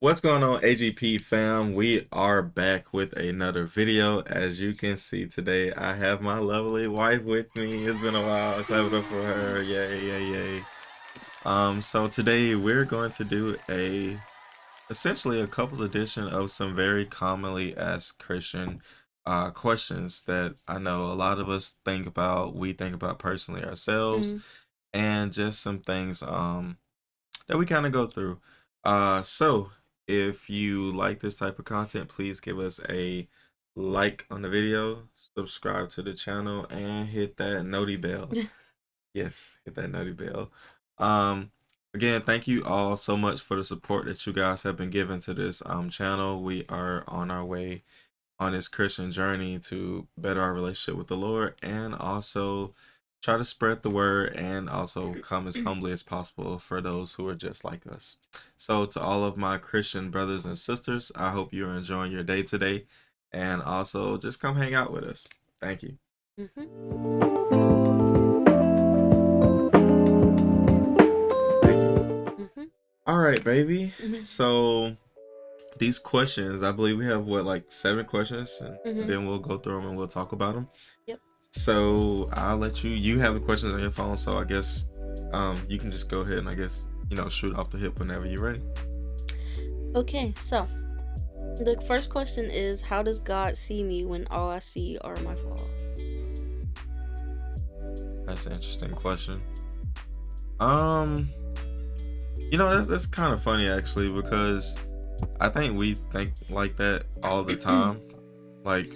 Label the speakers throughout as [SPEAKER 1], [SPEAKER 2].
[SPEAKER 1] What's going on, AGP fam? We are back with another video. As you can see today, I have my lovely wife with me. It's been a while. Clap it up for her. Yay, yay, yay. So today we're going to do essentially a couple edition of some very commonly asked Christian questions that I know a lot of us think about. We think about personally ourselves,
[SPEAKER 2] Mm.
[SPEAKER 1] and just some things that we kind of go through. So if you like this type of content, please give us a like on the video, subscribe to the channel, and hit that noti bell. Yes, hit that noti bell. Um, Again, thank you all so much for the support that you guys have been giving to this channel. We are on our way on this Christian journey to better our relationship with the Lord, and also try to spread the word, and also come as humbly as possible for those who are just like us. So to all of my Christian brothers and sisters, I hope you're enjoying your day today, and also just come hang out with us. Thank you.
[SPEAKER 2] Mhm.
[SPEAKER 1] Thank you.
[SPEAKER 2] Mhm.
[SPEAKER 1] All right, baby.
[SPEAKER 2] Mhm.
[SPEAKER 1] So these questions, I believe we have what, like 7 questions, and
[SPEAKER 2] Mhm.
[SPEAKER 1] then we'll go through them and we'll talk about them.
[SPEAKER 2] Yep.
[SPEAKER 1] So I'll let you have the questions on your phone. So I guess you can just go ahead and I guess shoot off the hip whenever you're ready.
[SPEAKER 2] Okay, so the first question is, how does God see me when all I see are my flaws?
[SPEAKER 1] That's an interesting question. Um, that's kind of funny actually, because I think we think like that all the time. Like,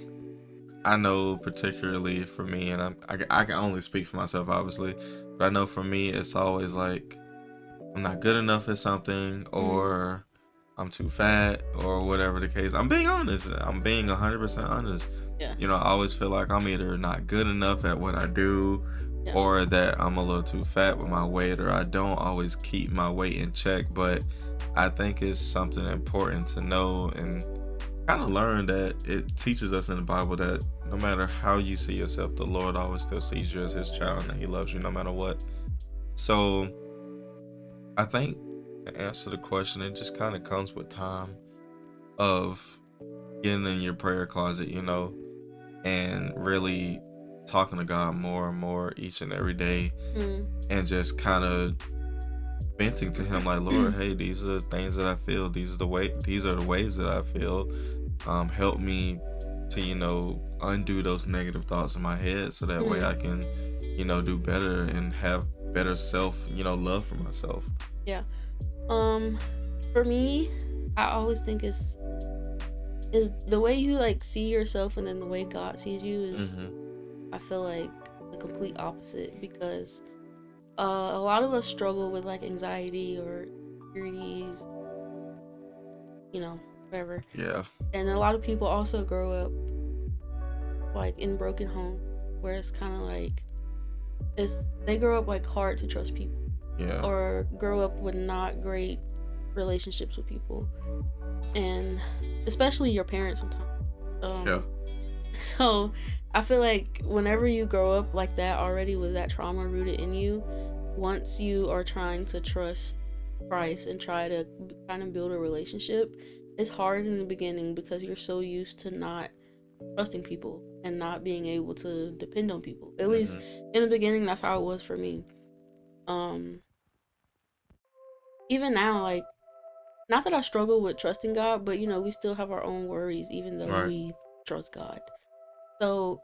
[SPEAKER 1] I know particularly for me, and I can only speak for myself obviously, but I know for me it's always like I'm not good enough at something,
[SPEAKER 2] Mm.
[SPEAKER 1] or I'm too fat, or whatever the case. I'm being honest. I'm being 100% honest.
[SPEAKER 2] Yeah.
[SPEAKER 1] I always feel like I'm either not good enough at what I do,
[SPEAKER 2] Yeah.
[SPEAKER 1] or that I'm a little too fat with my weight, or I don't always keep my weight in check. But I think it's something important to know and kind of learn that it teaches us in the Bible that no matter how you see yourself, the Lord always still sees you as his child, and that he loves you no matter what. So I think to answer the question, it just kind of comes with time of getting in your prayer closet, and really talking to God more and more each and every day,
[SPEAKER 2] Mm.
[SPEAKER 1] and just kind of venting to him like, Lord, hey, these are the things that I feel. These are the ways that I feel. Help me to, undo those negative thoughts in my head, so that way
[SPEAKER 2] Mm.
[SPEAKER 1] I can, do better and have better self, love for myself.
[SPEAKER 2] Yeah. Um, for me, I always think is the way you like see yourself and then the way God sees you is,
[SPEAKER 1] Hmm.
[SPEAKER 2] I feel like, the complete opposite because a lot of us struggle with like anxiety or insecurities, whatever.
[SPEAKER 1] Yeah.
[SPEAKER 2] And a lot of people also grow up like in broken homes where it's kind of like it's they grow up like hard to trust people
[SPEAKER 1] Yeah.
[SPEAKER 2] or grow up with not great relationships with people, and especially your parents sometimes.
[SPEAKER 1] Yeah.
[SPEAKER 2] Um, so I feel like whenever you grow up like that already with that trauma rooted in you, once you are trying to trust Christ and try to kind of build a relationship, it's hard in the beginning because you're so used to not trusting people and not being able to depend on people. At least
[SPEAKER 1] Hmm.
[SPEAKER 2] in the beginning, that's how it was for me. Um, Even now, like, not that I struggle with trusting God, but we still have our own worries, even though
[SPEAKER 1] Right.
[SPEAKER 2] we trust God. So,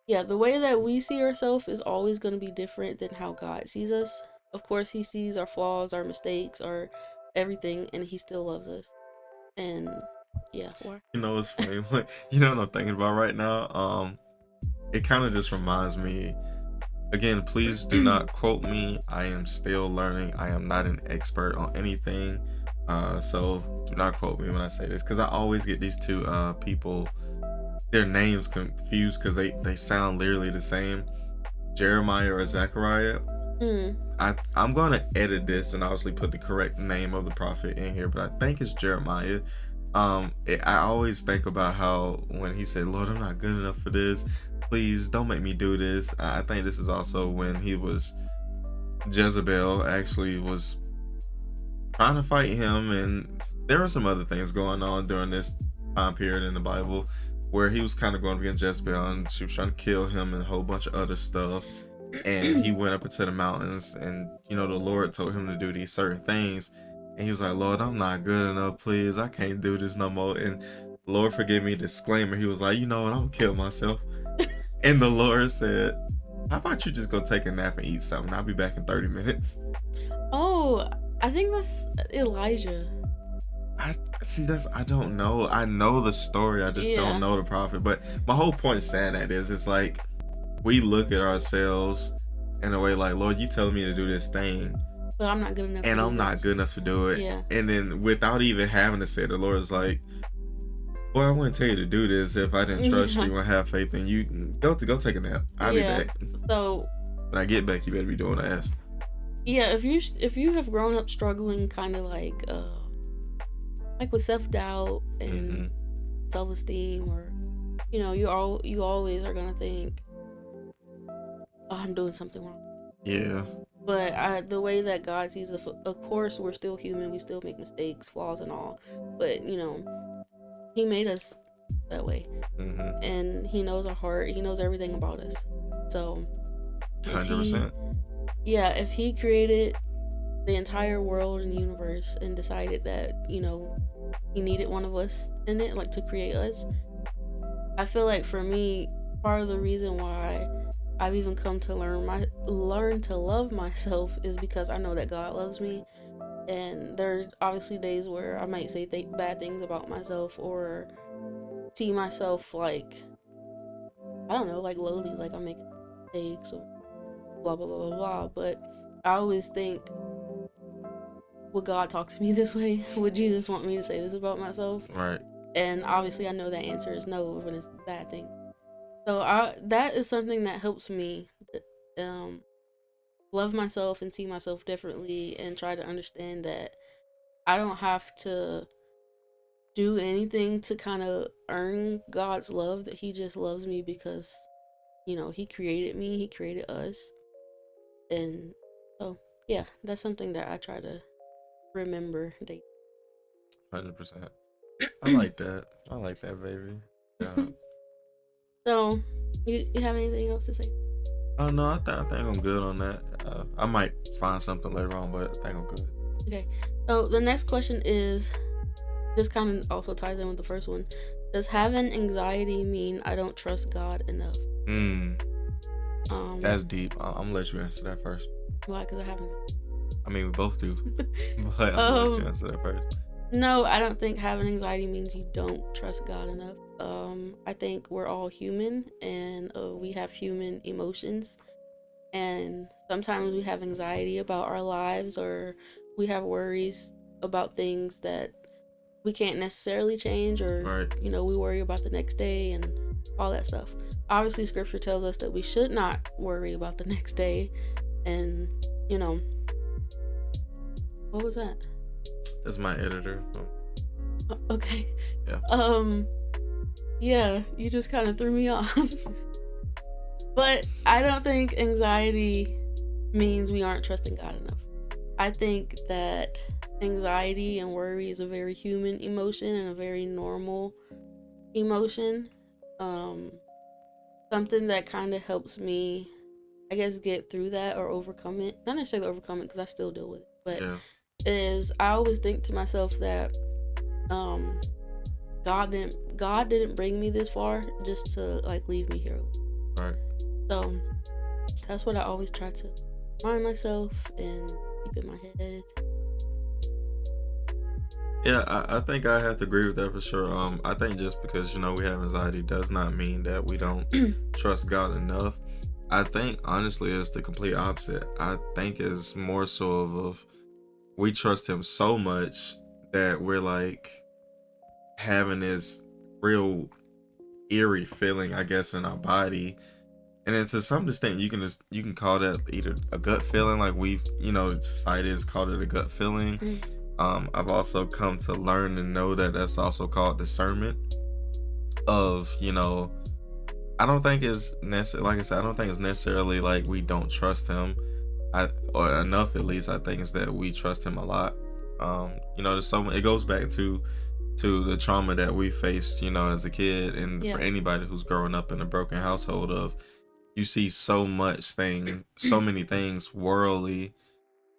[SPEAKER 2] yeah, the way that we see ourselves is always going to be different than how God sees us. Of course, He sees our flaws, our mistakes, our everything, and He still loves us. And yeah, why?
[SPEAKER 1] It's funny. What I'm thinking about right now? It kind of just reminds me. Again, please do not quote me. I am still learning. I am not an expert on anything. So do not quote me when I say this, because I always get these two people, their names confused, because they sound literally the same. Jeremiah or Zechariah.
[SPEAKER 2] Mm.
[SPEAKER 1] I'm gonna edit this and obviously put the correct name of the prophet in here, but I think it's Jeremiah. I always think about how when he said, "Lord, I'm not good enough for this. Please don't make me do this." I think this is also when he was Jezebel actually was trying to fight him, and there were some other things going on during this time period in the Bible where he was kind of going against Jezebel, and she was trying to kill him and a whole bunch of other stuff. And he went up into the mountains, and the Lord told him to do these certain things, and he was like, Lord, I'm not good enough, please, I can't do this no more. And Lord forgive me, disclaimer, he was like, you know what, I'm gonna kill myself. And the Lord said, how about you just go take a nap and eat something? I'll be back in 30 minutes.
[SPEAKER 2] Oh, I think that's Elijah.
[SPEAKER 1] I don't know. I know the story, I just
[SPEAKER 2] Yeah.
[SPEAKER 1] don't know the prophet. But my whole point of saying that is, it's like we look at ourselves in a way like, Lord, you telling me to do this thing,
[SPEAKER 2] But I'm not good enough.
[SPEAKER 1] and
[SPEAKER 2] to do
[SPEAKER 1] I'm not
[SPEAKER 2] this.
[SPEAKER 1] good enough to do it.
[SPEAKER 2] Yeah.
[SPEAKER 1] And then without even having to say, the Lord's like, boy, I wouldn't tell you to do this if I didn't trust
[SPEAKER 2] Yeah.
[SPEAKER 1] you and have faith in you. Go take a nap. I'll be back.
[SPEAKER 2] So
[SPEAKER 1] When I get back, you better be doing ass.
[SPEAKER 2] yeah, if you have grown up struggling kind of like with self-doubt and self-esteem, or you always are gonna think, oh, I'm doing something wrong.
[SPEAKER 1] Yeah.
[SPEAKER 2] But the way that God sees it, of course, we're still human. We still make mistakes, flaws, and all. But He made us that way, and He knows our heart. He knows everything about us. So,
[SPEAKER 1] 100%.
[SPEAKER 2] if He created the entire world and universe and decided that He needed one of us in it, like to create us, I feel like for me, part of the reason why I've even come to learn to love myself is because I know that God loves me. And there's obviously days where I might say bad things about myself, or see myself like, I don't know, like lowly, like I'm making mistakes or blah blah blah blah blah. But I always think, would God talk to me this way? Would Jesus want me to say this about myself?
[SPEAKER 1] Right.
[SPEAKER 2] And obviously I know that answer is no when it's a bad thing. So that is something that helps me love myself and see myself differently, and try to understand that I don't have to do anything to kind of earn God's love, that He just loves me because He created me, He created us. And so yeah, that's something that I try to remember daily.
[SPEAKER 1] 100%. I like that. I like that, baby. Yeah.
[SPEAKER 2] So you have anything else to say?
[SPEAKER 1] Oh no, I think I'm good on that. I might find something later on, but I think I'm good.
[SPEAKER 2] Okay. So the next question is, this kind of also ties in with the first one. Does having anxiety mean I don't trust God enough?
[SPEAKER 1] That's deep. I'm gonna let you answer that first.
[SPEAKER 2] Why? Because I haven't.
[SPEAKER 1] I mean, we both do, but I'm gonna let you answer that first.
[SPEAKER 2] No, I don't think having anxiety means you don't trust God enough. I think we're all human, and we have human emotions, and sometimes we have anxiety about our lives, or we have worries about things that we can't necessarily change, or
[SPEAKER 1] Right.
[SPEAKER 2] we worry about the next day and all that stuff. Obviously, scripture tells us that we should not worry about the next day, and what was that?
[SPEAKER 1] That's my editor.
[SPEAKER 2] Okay.
[SPEAKER 1] Yeah.
[SPEAKER 2] Yeah, you just kind of threw me off. But I don't think anxiety means we aren't trusting God enough. I think that anxiety and worry is a very human emotion and a very normal emotion. Something that kind of helps me, I guess, get through that or overcome it. Not necessarily overcome it, because I still deal with it. But is I always think to myself that God didn't bring me this far just to like leave me here.
[SPEAKER 1] Right.
[SPEAKER 2] So that's what I always try to remind myself and keep in my head.
[SPEAKER 1] Yeah, I think I have to agree with that for sure. I think just because we have anxiety does not mean that we don't trust God enough. I think honestly it's the complete opposite. I think it's more so of we trust Him so much that we're like having this real eerie feeling, I guess, in our body. And then to some extent you can call that either a gut feeling, like we've society has called it a gut feeling. I've also come to learn and know that that's also called discernment of I don't think it's necessarily, like I said, I don't think it's necessarily like we don't trust Him or enough. At least I think it's that we trust Him a lot. There's it goes back to the trauma that we faced, as a kid, and for
[SPEAKER 2] Yeah.
[SPEAKER 1] anybody who's growing up in a broken household of you see so many things worldly,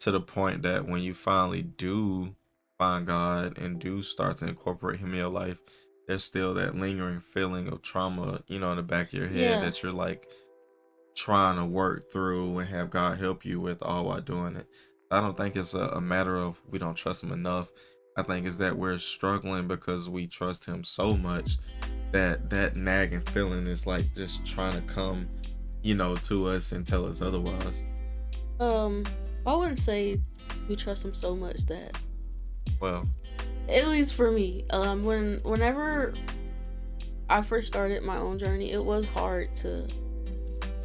[SPEAKER 1] to the point that when you finally do find God and do start to incorporate him in your life, there's still that lingering feeling of trauma, in the back of your head
[SPEAKER 2] Yeah.
[SPEAKER 1] that you're like trying to work through and have God help you with, all while doing it. I don't think it's a matter of we don't trust him enough. I think it's that we're struggling because we trust him so much that that nagging feeling is like just trying to come, to us and tell us otherwise.
[SPEAKER 2] Um, I wouldn't say we trust him so much that,
[SPEAKER 1] Well,
[SPEAKER 2] at least for me, whenever I first started my own journey, it was hard to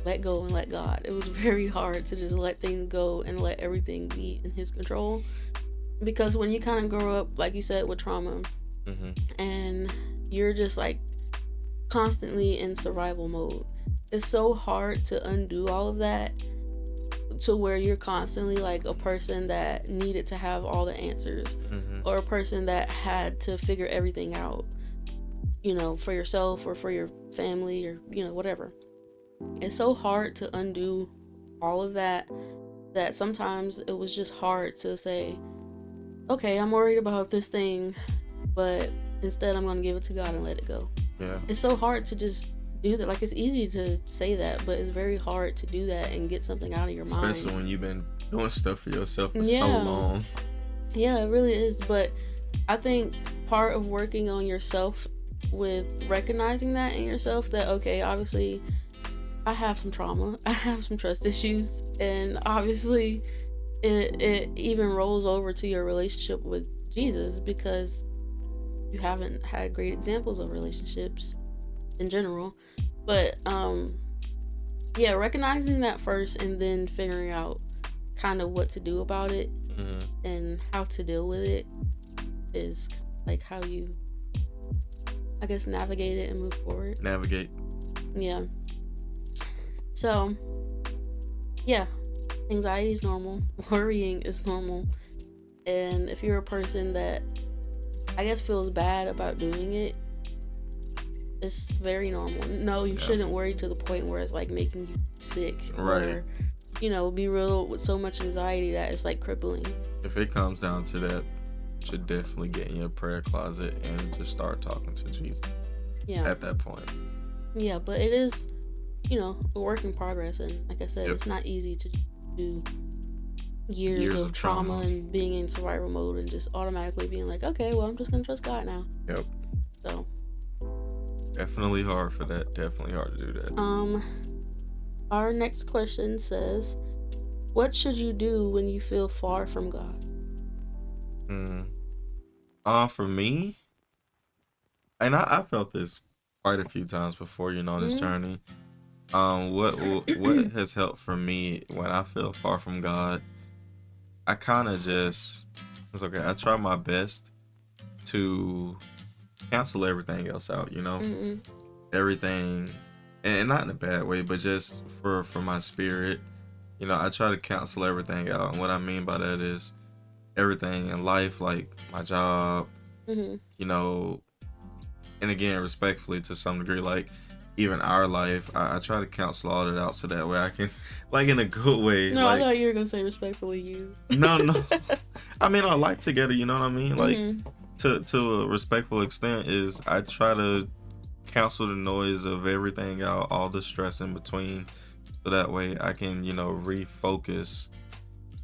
[SPEAKER 2] let go and let God. It was very hard to just let things go and let everything be in his control. Because when you kind of grow up, like you said, with trauma,
[SPEAKER 1] hmm
[SPEAKER 2] and you're just like constantly in survival mode, it's so hard to undo all of that, to where you're constantly like a person that needed to have all the answers,
[SPEAKER 1] hmm
[SPEAKER 2] or a person that had to figure everything out, for yourself or for your family, or whatever. It's so hard to undo all of that, that sometimes it was just hard to say, okay, I'm worried about this thing, but instead I'm going to give it to God and let it go.
[SPEAKER 1] yeah.
[SPEAKER 2] It's so hard to just do that. Like, it's easy to say that, but it's very hard to do that and get something out of your
[SPEAKER 1] Especially
[SPEAKER 2] mind.
[SPEAKER 1] when you've been doing stuff for yourself for so
[SPEAKER 2] Yeah.
[SPEAKER 1] long.
[SPEAKER 2] Yeah, it really is. But I think part of working on yourself, with recognizing that in yourself, that okay, obviously I have some trauma, I have some trust issues, and obviously it even rolls over to your relationship with Jesus, because you haven't had great examples of relationships in general. But yeah, recognizing that first and then figuring out kind of what to do about it
[SPEAKER 1] hmm
[SPEAKER 2] and how to deal with it is like how you, I guess, navigate it and move forward.
[SPEAKER 1] Navigate.
[SPEAKER 2] Yeah. So, yeah, anxiety is normal, worrying is normal. And if you're a person that, I guess, feels bad about doing it, it's very normal. No, you
[SPEAKER 1] Yeah.
[SPEAKER 2] shouldn't worry to the point where it's like making you sick,
[SPEAKER 1] Right.
[SPEAKER 2] or, be riddled with so much anxiety that it's like crippling.
[SPEAKER 1] If it comes down to that, you should definitely get in your prayer closet and just start talking to Jesus
[SPEAKER 2] Yeah.
[SPEAKER 1] at that point.
[SPEAKER 2] Yeah, but it is, a work in progress. And like I said,
[SPEAKER 1] Yep.
[SPEAKER 2] it's not easy to do years,
[SPEAKER 1] Years
[SPEAKER 2] of
[SPEAKER 1] of
[SPEAKER 2] trauma
[SPEAKER 1] trauma.
[SPEAKER 2] and being in survival mode and just automatically being like, okay, well, I'm just going to trust God now.
[SPEAKER 1] Yep.
[SPEAKER 2] So,
[SPEAKER 1] Definitely hard for that. Definitely hard to do that.
[SPEAKER 2] our next question says, what should you do when you feel far from God?
[SPEAKER 1] Mm. For me, and I felt this quite a few times before, on this
[SPEAKER 2] Mm.
[SPEAKER 1] journey. What has helped for me when I feel far from God? I kind of just, it's okay. I try my best to cancel everything else out.
[SPEAKER 2] Mm-mm.
[SPEAKER 1] Everything, and not in a bad way, but just for my spirit. I try to cancel everything out, and what I mean by that is everything in life, like my job,
[SPEAKER 2] Mm-hmm.
[SPEAKER 1] you know, and again, respectfully to some degree, like even our life, I try to cancel all that out so that way I can, like in a good way,
[SPEAKER 2] No, I
[SPEAKER 1] like
[SPEAKER 2] thought you were going to say respectfully you.
[SPEAKER 1] no, no. I mean, our life together, you know what I mean? Like
[SPEAKER 2] Mm-hmm.
[SPEAKER 1] to a respectful extent is I try to cancel the noise of everything out, all the stress in between, so that way I can, refocus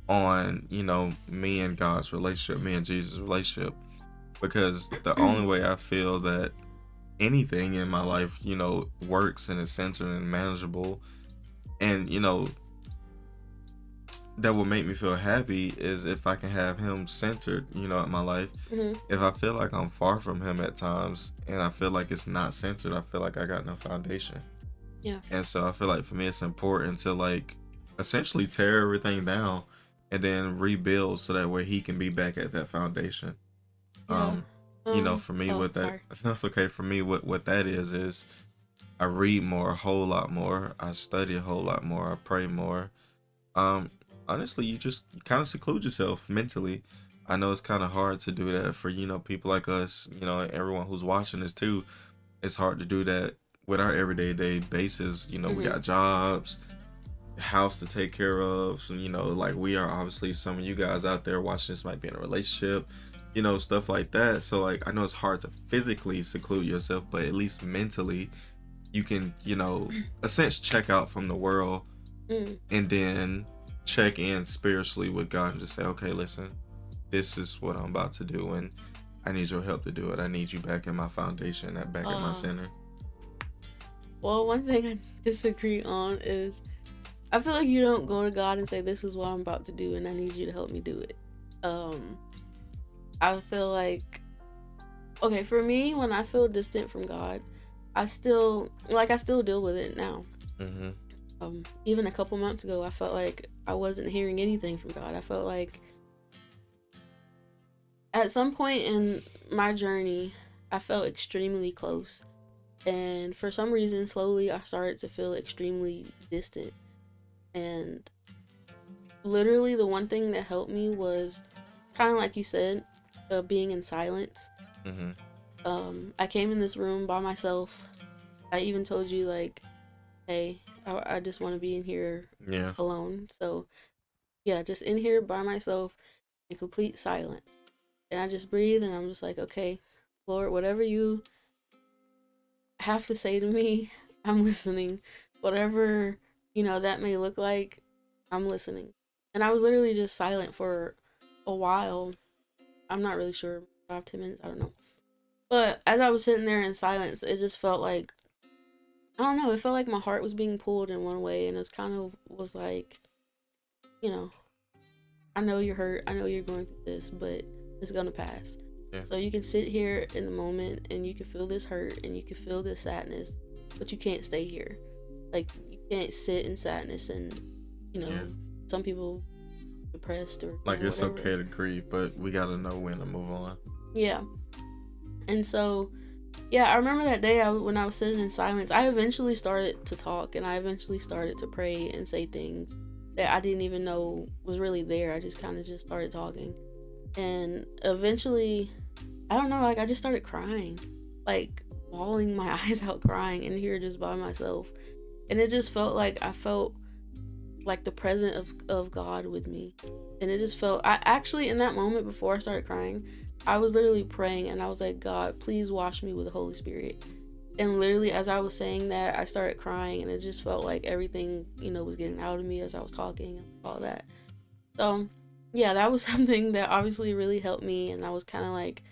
[SPEAKER 1] on, me and God's relationship, me and Jesus' relationship. Because the only way I feel that anything in my life, works and is centered and manageable, and, that will make me feel happy is if I can have him centered, in my life.
[SPEAKER 2] Mm-hmm.
[SPEAKER 1] If I feel like I'm far from him at times and I feel like it's not centered, I feel like I got no foundation.
[SPEAKER 2] Yeah.
[SPEAKER 1] And so I feel like for me it's important to like essentially tear everything down and then rebuild so that way he can be back at that foundation.
[SPEAKER 2] Yeah.
[SPEAKER 1] Um, for me
[SPEAKER 2] Oh,
[SPEAKER 1] what that
[SPEAKER 2] sorry.
[SPEAKER 1] that's okay. For me what that is I read more, a whole lot more. I study a whole lot more. I pray more. Um, Honestly, you just kind of seclude yourself mentally. I know it's kind of hard to do that for, people like us, and everyone who's watching this too. It's hard to do that with our everyday day basis. We
[SPEAKER 2] Mm-hmm.
[SPEAKER 1] got jobs, house to take care of. So, like we are, obviously some of you guys out there watching this might be in a relationship, stuff like that. So like I know it's hard to physically seclude yourself, but at least mentally you can, a sense check out from the world
[SPEAKER 2] Mm.
[SPEAKER 1] and then check in spiritually with God and just say, okay, listen, this is what I'm about to do, and I need your help to do it. I need you back in my foundation, back in my
[SPEAKER 2] Uh,
[SPEAKER 1] center.
[SPEAKER 2] well, one thing I disagree on is I feel like you don't go to God and say, "This is what I'm about to do, and I need you to help me do it." Um, I feel like, okay, for me, when I feel distant from God, I still deal with it now.
[SPEAKER 1] Mm-hmm.
[SPEAKER 2] Even a couple months ago, I felt like I wasn't hearing anything from God. I felt like at some point in my journey, I felt extremely close. And for some reason, slowly, I started to feel extremely distant. And literally, the one thing that helped me was kind of like you said, being in silence.
[SPEAKER 1] Mm-hmm.
[SPEAKER 2] I came in this room by myself. I even told you, like, hey, I just want to be in here
[SPEAKER 1] Yeah.
[SPEAKER 2] alone. So, yeah, just in here by myself in complete silence. And I just breathe and I'm just like, okay, Lord, whatever you have to say to me, I'm listening. Whatever, that may look like, I'm listening. And I was literally just silent for a while. I'm not really sure, 5-10 minutes, I don't know. But as I was sitting there in silence, it just felt like, I don't know, it felt like my heart was being pulled in one way, and it kind of was like, you know, I know you're hurt, I know you're going through this, but it's gonna pass.
[SPEAKER 1] Yeah.
[SPEAKER 2] So you can sit here in the moment and you can feel this hurt and you can feel this sadness, but you can't stay here. Like, you can't sit in sadness and,
[SPEAKER 1] Yeah.
[SPEAKER 2] some people depressed or
[SPEAKER 1] Like it's
[SPEAKER 2] whatever.
[SPEAKER 1] okay to grieve, but we gotta know when to move on.
[SPEAKER 2] Yeah. And so, yeah, I remember that day when I was sitting in silence, I eventually started to talk and I eventually started to pray and say things that I didn't even know was really there. I just kind of just started talking. And eventually, I don't know, like I just started crying, like bawling my eyes out crying in here just by myself. And it just felt like I felt like the presence of God with me. And it just felt, I actually, in that moment before I started crying, I was literally praying and I was like, God, please wash me with the Holy Spirit. And literally, as I was saying that, I started crying and it just felt like everything, was getting out of me as I was talking and all that. So, yeah, that was something that obviously really helped me. And I was kind of like,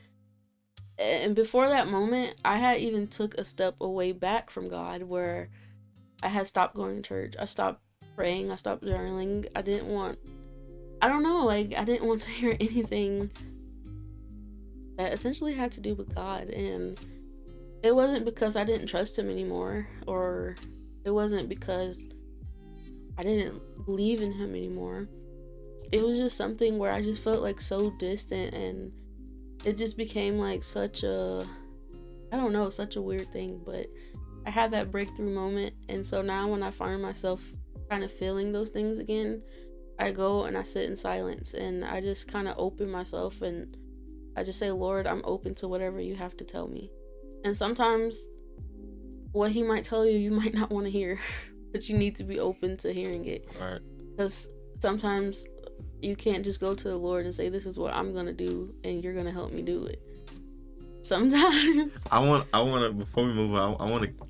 [SPEAKER 2] and before that moment, I had even took a step away back from God where I had stopped going to church. I stopped praying. I stopped journaling. I don't know, like, I didn't want to hear anything that essentially had to do with God. And it wasn't because I didn't trust Him anymore, or it wasn't because I didn't believe in Him anymore. It was just something where I just felt like so distant, and it just became like such a, I don't know, such a weird thing. But I had that breakthrough moment, and so now when I find myself kind of feeling those things again, I go and I sit in silence and I just kind of open myself and I just say, Lord, I'm open to whatever you have to tell me. And sometimes what He might tell you, you might not want to hear, but you need to be open to hearing it.
[SPEAKER 1] Right.
[SPEAKER 2] Because sometimes you can't just go to the Lord and say, this is what I'm going to do and you're going to help me do it. Sometimes.
[SPEAKER 1] I want to, before we move on, I want to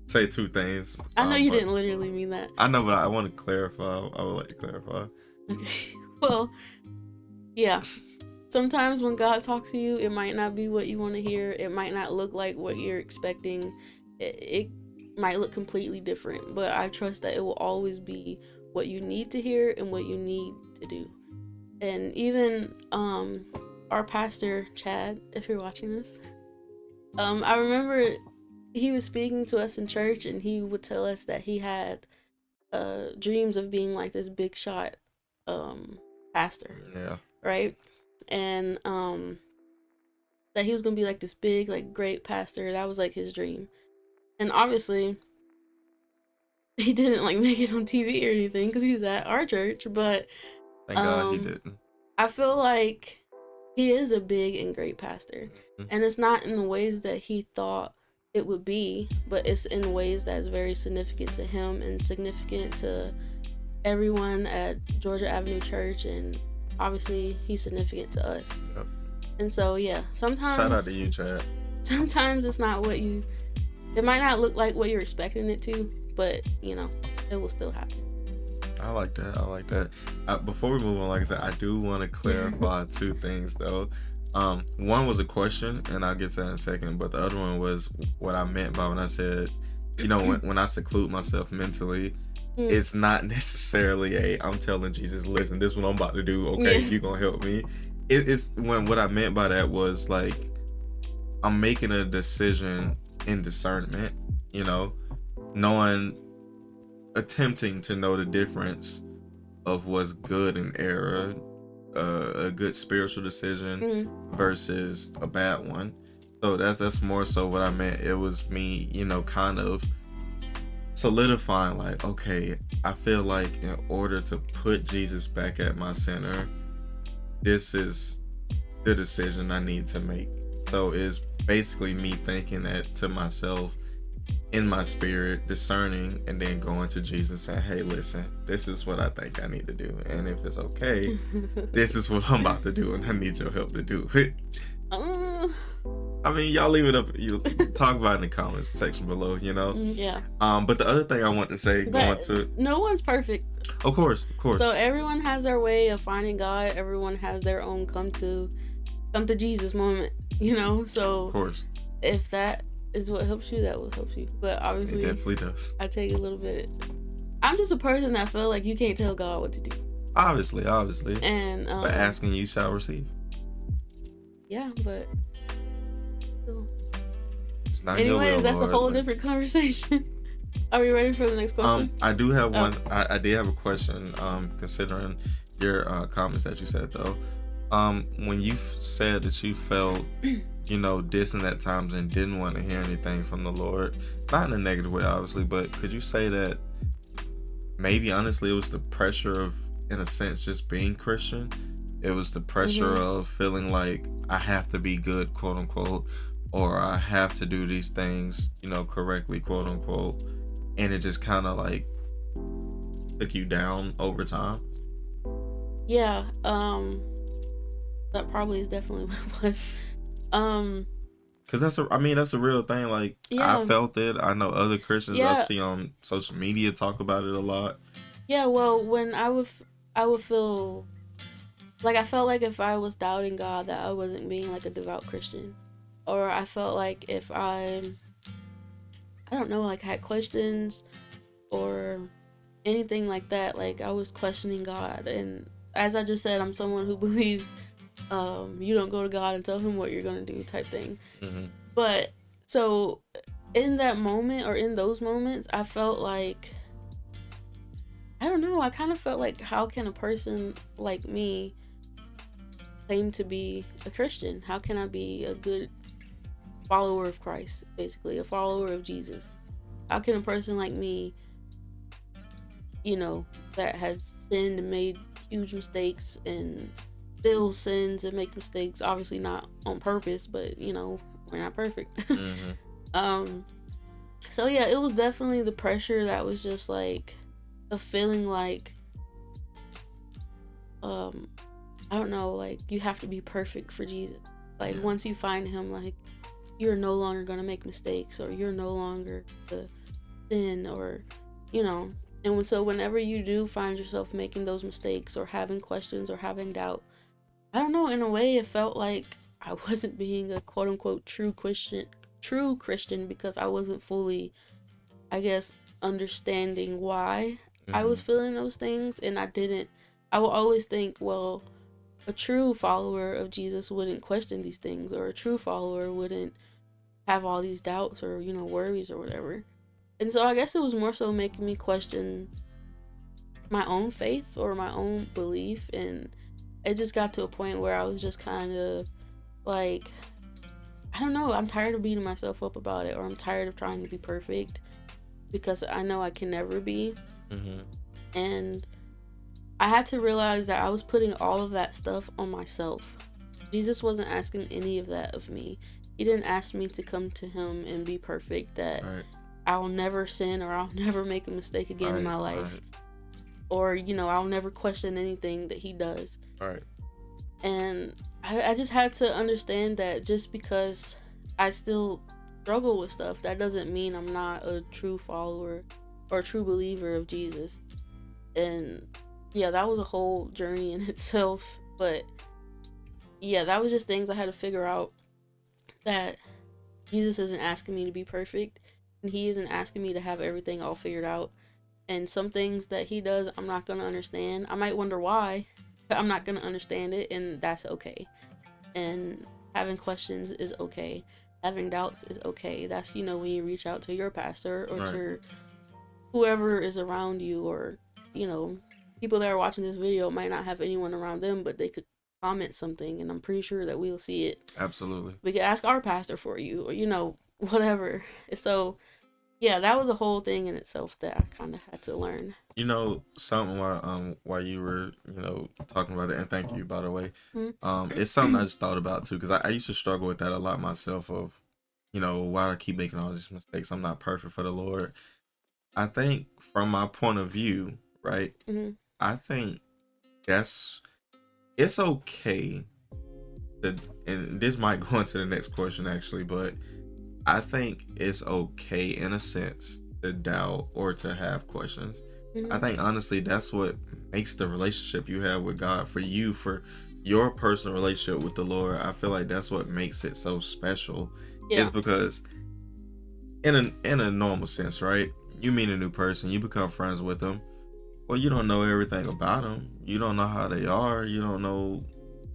[SPEAKER 1] say two things.
[SPEAKER 2] I know you
[SPEAKER 1] but
[SPEAKER 2] didn't literally mean that.
[SPEAKER 1] I know, but I want to clarify. I would like to clarify.
[SPEAKER 2] Okay. Well, yeah. Sometimes when God talks to you, it might not be what you want to hear. It might not look like what you're expecting. It might look completely different, but I trust that it will always be what you need to hear and what you need to do. And even our pastor, Chad, if you're watching this, I remember he was speaking to us in church and he would tell us that he had dreams of being like this big shot pastor,
[SPEAKER 1] Yeah.
[SPEAKER 2] right? And that he was gonna be like this big, like great pastor. That was like his dream. And obviously he didn't like make it on TV or anything because he's at our church. But
[SPEAKER 1] Thank God he didn't.
[SPEAKER 2] I feel like he is a big and great pastor.
[SPEAKER 1] Mhm.
[SPEAKER 2] And it's not in the ways that he thought it would be, but it's in ways that's very significant to him and significant to everyone at Georgia Avenue Church, and obviously he's significant to us.
[SPEAKER 1] Yep.
[SPEAKER 2] And so yeah,
[SPEAKER 1] Shout out
[SPEAKER 2] sometimes
[SPEAKER 1] to you, Chad.
[SPEAKER 2] sometimes it's not what you, it might not look like what you're expecting it to, but you know, it will still happen.
[SPEAKER 1] I like that. I like that. Before we move on, like I said, I do want to clarify two things though. One was a question, and I'll get to that in a second. But the other one was what I meant by when I said, when I seclude myself mentally,
[SPEAKER 2] Mm.
[SPEAKER 1] it's not necessarily I'm telling Jesus, listen, this is what I'm about to do. Okay,
[SPEAKER 2] Yeah.
[SPEAKER 1] you gonna help me. It's when what I meant by that was like I'm making a decision in discernment. Knowing, attempting to know the difference of what's good and error, a good spiritual decision
[SPEAKER 2] Mm.
[SPEAKER 1] versus a bad one. So that's more so what I meant. It was me, kind of solidifying, like, okay, I feel like in order to put Jesus back at my center, this is the decision I need to make. So it's basically me thinking that to myself in my spirit, discerning, and then going to Jesus saying, hey, listen, this is what I think I need to do. And if it's okay, this is what I'm about to do, and I need your help to do it. I mean, y'all leave it up. You talk about it in the comments section below,
[SPEAKER 2] Yeah.
[SPEAKER 1] But the other thing I want to say,
[SPEAKER 2] no one's perfect.
[SPEAKER 1] Of course.
[SPEAKER 2] So everyone has their way of finding God. Everyone has their own come to Jesus moment, So
[SPEAKER 1] Of course.
[SPEAKER 2] If that is what helps you, that will help you. But obviously,
[SPEAKER 1] it definitely does.
[SPEAKER 2] I take a little bit. I'm just a person that feel like you can't tell God what to do.
[SPEAKER 1] Obviously.
[SPEAKER 2] And
[SPEAKER 1] but asking, you shall receive.
[SPEAKER 2] Yeah, but still.
[SPEAKER 1] It's not
[SPEAKER 2] Anyways, that's a whole different conversation. Are we ready for the next question?
[SPEAKER 1] I do have one. I did have a question. Considering your comments that you said though, when you said that you felt, distant at times and didn't want to hear anything from the Lord, not in a negative way, obviously, but could you say that maybe honestly it was the pressure of, in a sense, just being Christian? It was the pressure of feeling like I have to be good, quote unquote, or I have to do these things, correctly, quote unquote, and it just kind of like took you down over time.
[SPEAKER 2] Yeah, that probably is definitely what it was.
[SPEAKER 1] Because that's a real thing. Like,
[SPEAKER 2] yeah.
[SPEAKER 1] I felt it. I know other Christians I see on social media talk about it a lot.
[SPEAKER 2] Yeah, well, when I would feel like, I felt like if I was doubting God, that I wasn't being like a devout Christian, or I felt like if I don't know, like had questions or anything like that, like I was questioning God. And as I just said, I'm someone who believes you don't go to God and tell him what you're gonna do type thing. But so in that moment, or in those moments, I felt like, I don't know, I kind of felt like, how can a person like me claim to be a Christian? How can I be a good follower of Christ, basically a follower of Jesus? How can a person like me, that has sinned and made huge mistakes and still sins and make mistakes, obviously not on purpose, but we're not perfect. So yeah, it was definitely the pressure that was just like a feeling like, I don't know, like you have to be perfect for Jesus. Like once you find him, like you're no longer gonna make mistakes, or you're no longer the sin, or and so whenever you do find yourself making those mistakes or having questions or having doubt, I don't know, in a way it felt like I wasn't being a quote unquote true Christian because I wasn't fully, I guess, understanding why I was feeling those things. And I will always think, well, a true follower of Jesus wouldn't question these things, or a true follower wouldn't have all these doubts or worries or whatever. And so I guess it was more so making me question my own faith or my own belief. And it just got to a point where I was just kind of like, I don't know, I'm tired of beating myself up about it, or I'm tired of trying to be perfect, because I know I can never be. And I had to realize that I was putting all of that stuff on myself, Jesus wasn't asking any of that of me. He didn't ask me to come to him and be perfect, that
[SPEAKER 1] Right.
[SPEAKER 2] I'll never sin or I'll never make a mistake again in
[SPEAKER 1] Right.
[SPEAKER 2] my life,
[SPEAKER 1] Right.
[SPEAKER 2] or I'll never question anything that he does.
[SPEAKER 1] Right.
[SPEAKER 2] And I just had to understand that just because I still struggle with stuff, that doesn't mean I'm not a true follower or a true believer of Jesus. And yeah, that was a whole journey in itself. But yeah, that was just things I had to figure out, that Jesus isn't asking me to be perfect, and he isn't asking me to have everything all figured out. And some things that he does, I'm not going to understand. I might wonder why, but I'm not going to understand it, and that's okay. And having questions is okay. Having doubts is okay. That's, when you reach out to your pastor or
[SPEAKER 1] Right.
[SPEAKER 2] to whoever is around you, or, people that are watching this video might not have anyone around them, but they could comment something, and I'm pretty sure that we'll see it.
[SPEAKER 1] Absolutely.
[SPEAKER 2] We could ask our pastor for you, or, whatever. So, yeah, that was a whole thing in itself that I kind of had to learn.
[SPEAKER 1] Something while you were talking about it, and thank you, by the way.
[SPEAKER 2] Mm-hmm.
[SPEAKER 1] It's something I just thought about too, because I used to struggle with that a lot myself. Of why do I keep making all these mistakes? I'm not perfect for the Lord. I think from my point of view, right?
[SPEAKER 2] Mm-hmm.
[SPEAKER 1] I think it's okay to, and this might go into the next question actually, but I think it's okay in a sense to doubt or to have questions.
[SPEAKER 2] Mm-hmm.
[SPEAKER 1] I think honestly that's what makes the relationship you have with God, for your personal relationship with the Lord. I feel like that's what makes it so special.
[SPEAKER 2] Yeah.
[SPEAKER 1] Is because in a normal sense, right? You meet a new person, you become friends with them. Well, you don't know everything about them. You don't know how they are. You don't know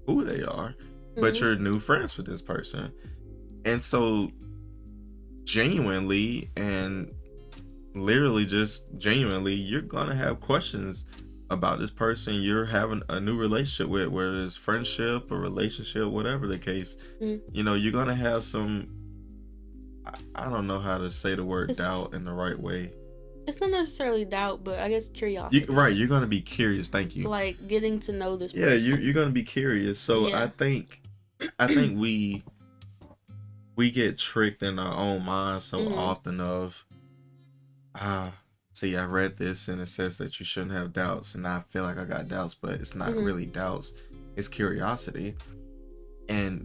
[SPEAKER 1] who they are, but
[SPEAKER 2] Mm-hmm.
[SPEAKER 1] you're new friends with this person. And so genuinely and literally just genuinely, you're gonna have questions about this person you're having a new relationship with, whether it's friendship or relationship, whatever the case.
[SPEAKER 2] Mm-hmm.
[SPEAKER 1] You're gonna have some, I don't know how to say the word
[SPEAKER 2] It's,
[SPEAKER 1] doubt in the right way.
[SPEAKER 2] it's not necessarily doubt, but I guess curiosity.
[SPEAKER 1] Right, you're gonna be curious. Thank you.
[SPEAKER 2] Like getting to know this
[SPEAKER 1] Yeah,
[SPEAKER 2] person.
[SPEAKER 1] you're gonna be curious. So
[SPEAKER 2] Yeah.
[SPEAKER 1] I think we get tricked in our own minds so
[SPEAKER 2] Mm-hmm.
[SPEAKER 1] often of, see, I read this and it says that you shouldn't have doubts, and I feel like I got doubts, but it's not
[SPEAKER 2] Mm-hmm.
[SPEAKER 1] really doubts, it's curiosity. And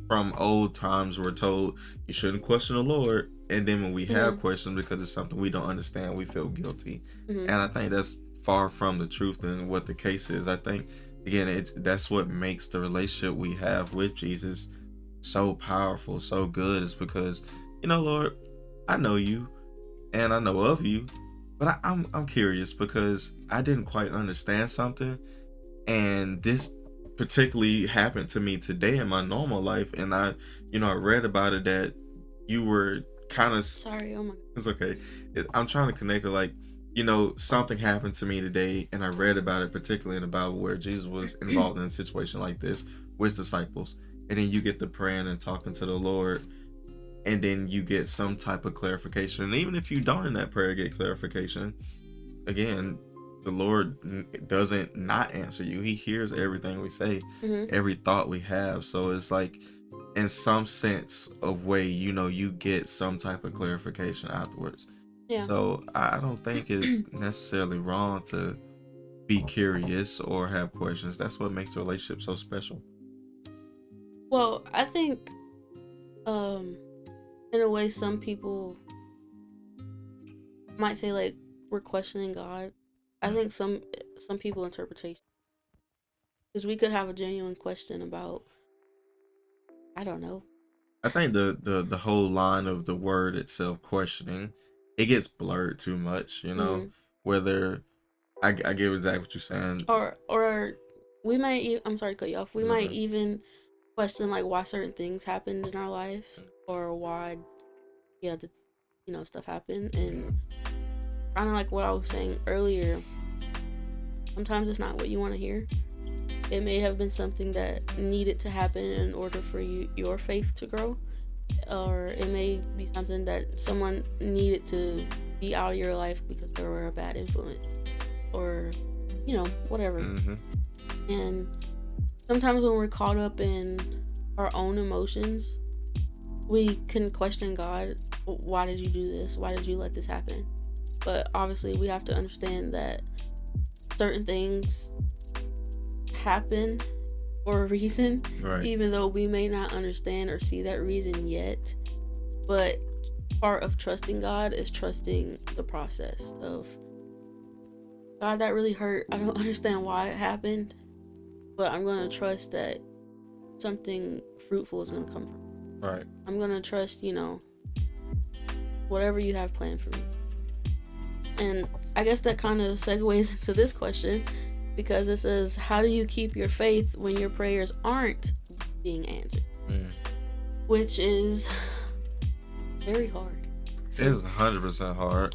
[SPEAKER 1] from old times we're told you shouldn't question the Lord, and then when we have
[SPEAKER 2] Mm-hmm.
[SPEAKER 1] questions because it's something we don't understand, we feel guilty.
[SPEAKER 2] Mm-hmm.
[SPEAKER 1] And I think that's far from the truth and what the case is. I think again that's what makes the relationship we have with Jesus so powerful, so good, is because Lord, I know you and I know of you, but I'm curious because I didn't quite understand something, and this particularly happened to me today in my normal life, and I read about it that you were kind of,
[SPEAKER 2] Sorry, oh my God.
[SPEAKER 1] it's okay. I'm trying to connect it, like something happened to me today, and I read about it particularly in the Bible where Jesus was involved in a situation like this with his disciples, and then you get to praying and talking to the Lord, and then you get some type of clarification. And even if you don't in that prayer get clarification, again, the Lord doesn't not answer you. He hears everything we say,
[SPEAKER 2] Mm-hmm.
[SPEAKER 1] every thought we have. So it's like, in some sense of way, you get some type of clarification afterwards.
[SPEAKER 2] Yeah.
[SPEAKER 1] So I don't think it's necessarily wrong to be curious or have questions. That's what makes the relationship so special.
[SPEAKER 2] Well, I think, in a way, some people might say like we're questioning God. I think some people interpretation, because we could have a genuine question about, I don't know.
[SPEAKER 1] I think the whole line of the word itself, questioning, it gets blurred too much.
[SPEAKER 2] Mm-hmm.
[SPEAKER 1] Whether I get exactly what you're saying.
[SPEAKER 2] Or we might. I'm sorry to cut you off. We
[SPEAKER 1] It's
[SPEAKER 2] might
[SPEAKER 1] okay.
[SPEAKER 2] even question like why certain things happened in our life, or why, stuff happened, and kind of like what I was saying earlier. Sometimes it's not what you want to hear. It may have been something that needed to happen in order for your faith to grow, or it may be something that someone needed to be out of your life because they were a bad influence, or whatever.
[SPEAKER 1] Mm-hmm.
[SPEAKER 2] And sometimes when we're caught up in our own emotions, we can question God. Why did you do this? Why did you let this happen? But obviously, we have to understand that certain things happen for a reason,
[SPEAKER 1] Right.
[SPEAKER 2] even though we may not understand or see that reason yet. But part of trusting God is trusting the process of, God, that really hurt. I don't understand why it happened, but I'm going to trust that something fruitful is going to come from it.
[SPEAKER 1] Right.
[SPEAKER 2] I'm going to trust, whatever you have planned for me. And I guess that kind of segues into this question, because it says, how do you keep your faith when your prayers aren't being answered? Which is very hard.
[SPEAKER 1] It is 100% hard.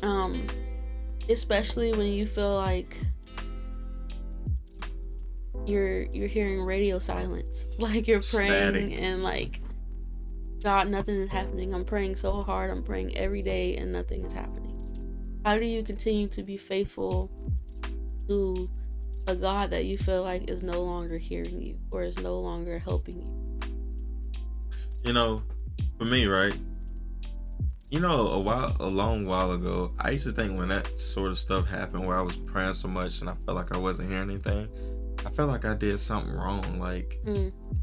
[SPEAKER 2] Especially when you feel like you're hearing radio silence, like you're praying
[SPEAKER 1] Static.
[SPEAKER 2] and like, God, nothing is happening. I'm praying so hard. I'm praying every day and nothing is happening. How do you continue to be faithful to a God that you feel like is no longer hearing you or is no longer helping you?
[SPEAKER 1] For me, right? A long while ago, I used to think when that sort of stuff happened where I was praying so much and I felt like I wasn't hearing anything, I felt like I did something wrong. Like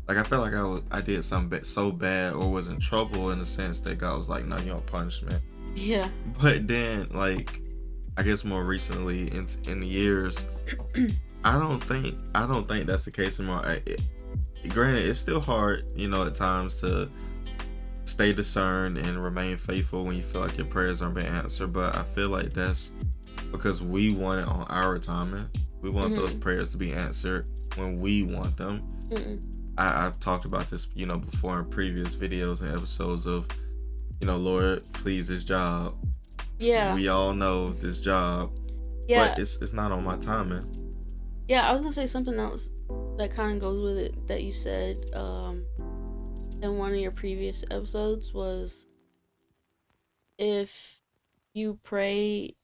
[SPEAKER 1] I felt like I did something so bad or was in trouble, in the sense that God was like, no, you don't punish me.
[SPEAKER 2] Yeah.
[SPEAKER 1] But then, I guess more recently in the years, I don't think that's the case anymore. Granted, it's still hard, at times to stay discerned and remain faithful when you feel like your prayers aren't being answered. But I feel like that's because we want it on our timing. We want those prayers to be answered when we want them. I've talked about this, before in previous videos and episodes of, Lord, please, this job.
[SPEAKER 2] Yeah.
[SPEAKER 1] We all know this job.
[SPEAKER 2] Yeah.
[SPEAKER 1] But it's not on my timing.
[SPEAKER 2] Yeah, I was gonna say something else that kind of goes with it that you said in one of your previous episodes was, if you pray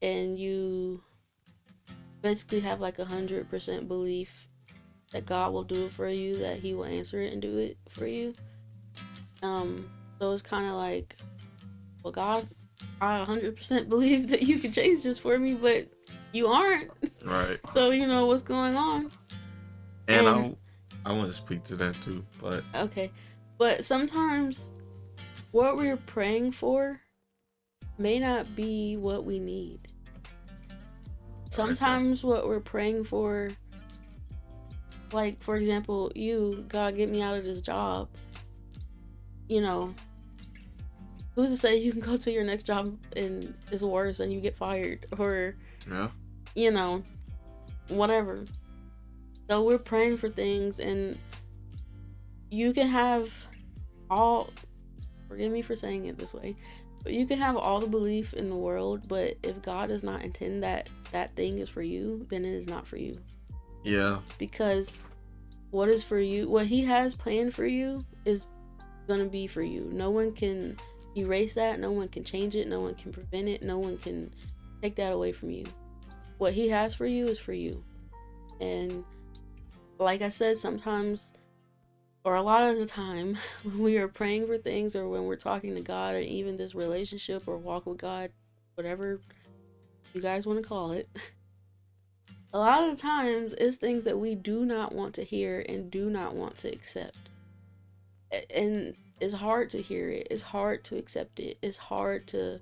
[SPEAKER 2] and you basically have like 100% belief that God will do it for you, that He will answer it and do it for you. So it's kind of like, well, God, I 100% believe that you can change this for me, but you aren't.
[SPEAKER 1] Right.
[SPEAKER 2] So what's going on.
[SPEAKER 1] And I want to speak to that too, but
[SPEAKER 2] okay. But sometimes what we're praying for may not be what we need. Sometimes what we're praying for, like, for example, God, get me out of this job. Who's to say you can go to your next job and it's worse and you get fired, or whatever. So we're praying for things, and you can have forgive me for saying it this way, but you can have all the belief in the world, but if God does not intend that that thing is for you, then it is not for you.
[SPEAKER 1] Yeah.
[SPEAKER 2] Because what is for you, what He has planned for you, is gonna be for you. No one can erase that. No one can change it. No one can prevent it. No one can take that away from you. What He has for you is for you. And like I said, sometimes, or a lot of the time, when we are praying for things, or when we're talking to God, or even this relationship or walk with God, whatever you guys want to call it, a lot of the times it's things that we do not want to hear and do not want to accept. And it's hard to hear it. It's hard to accept it. It's hard to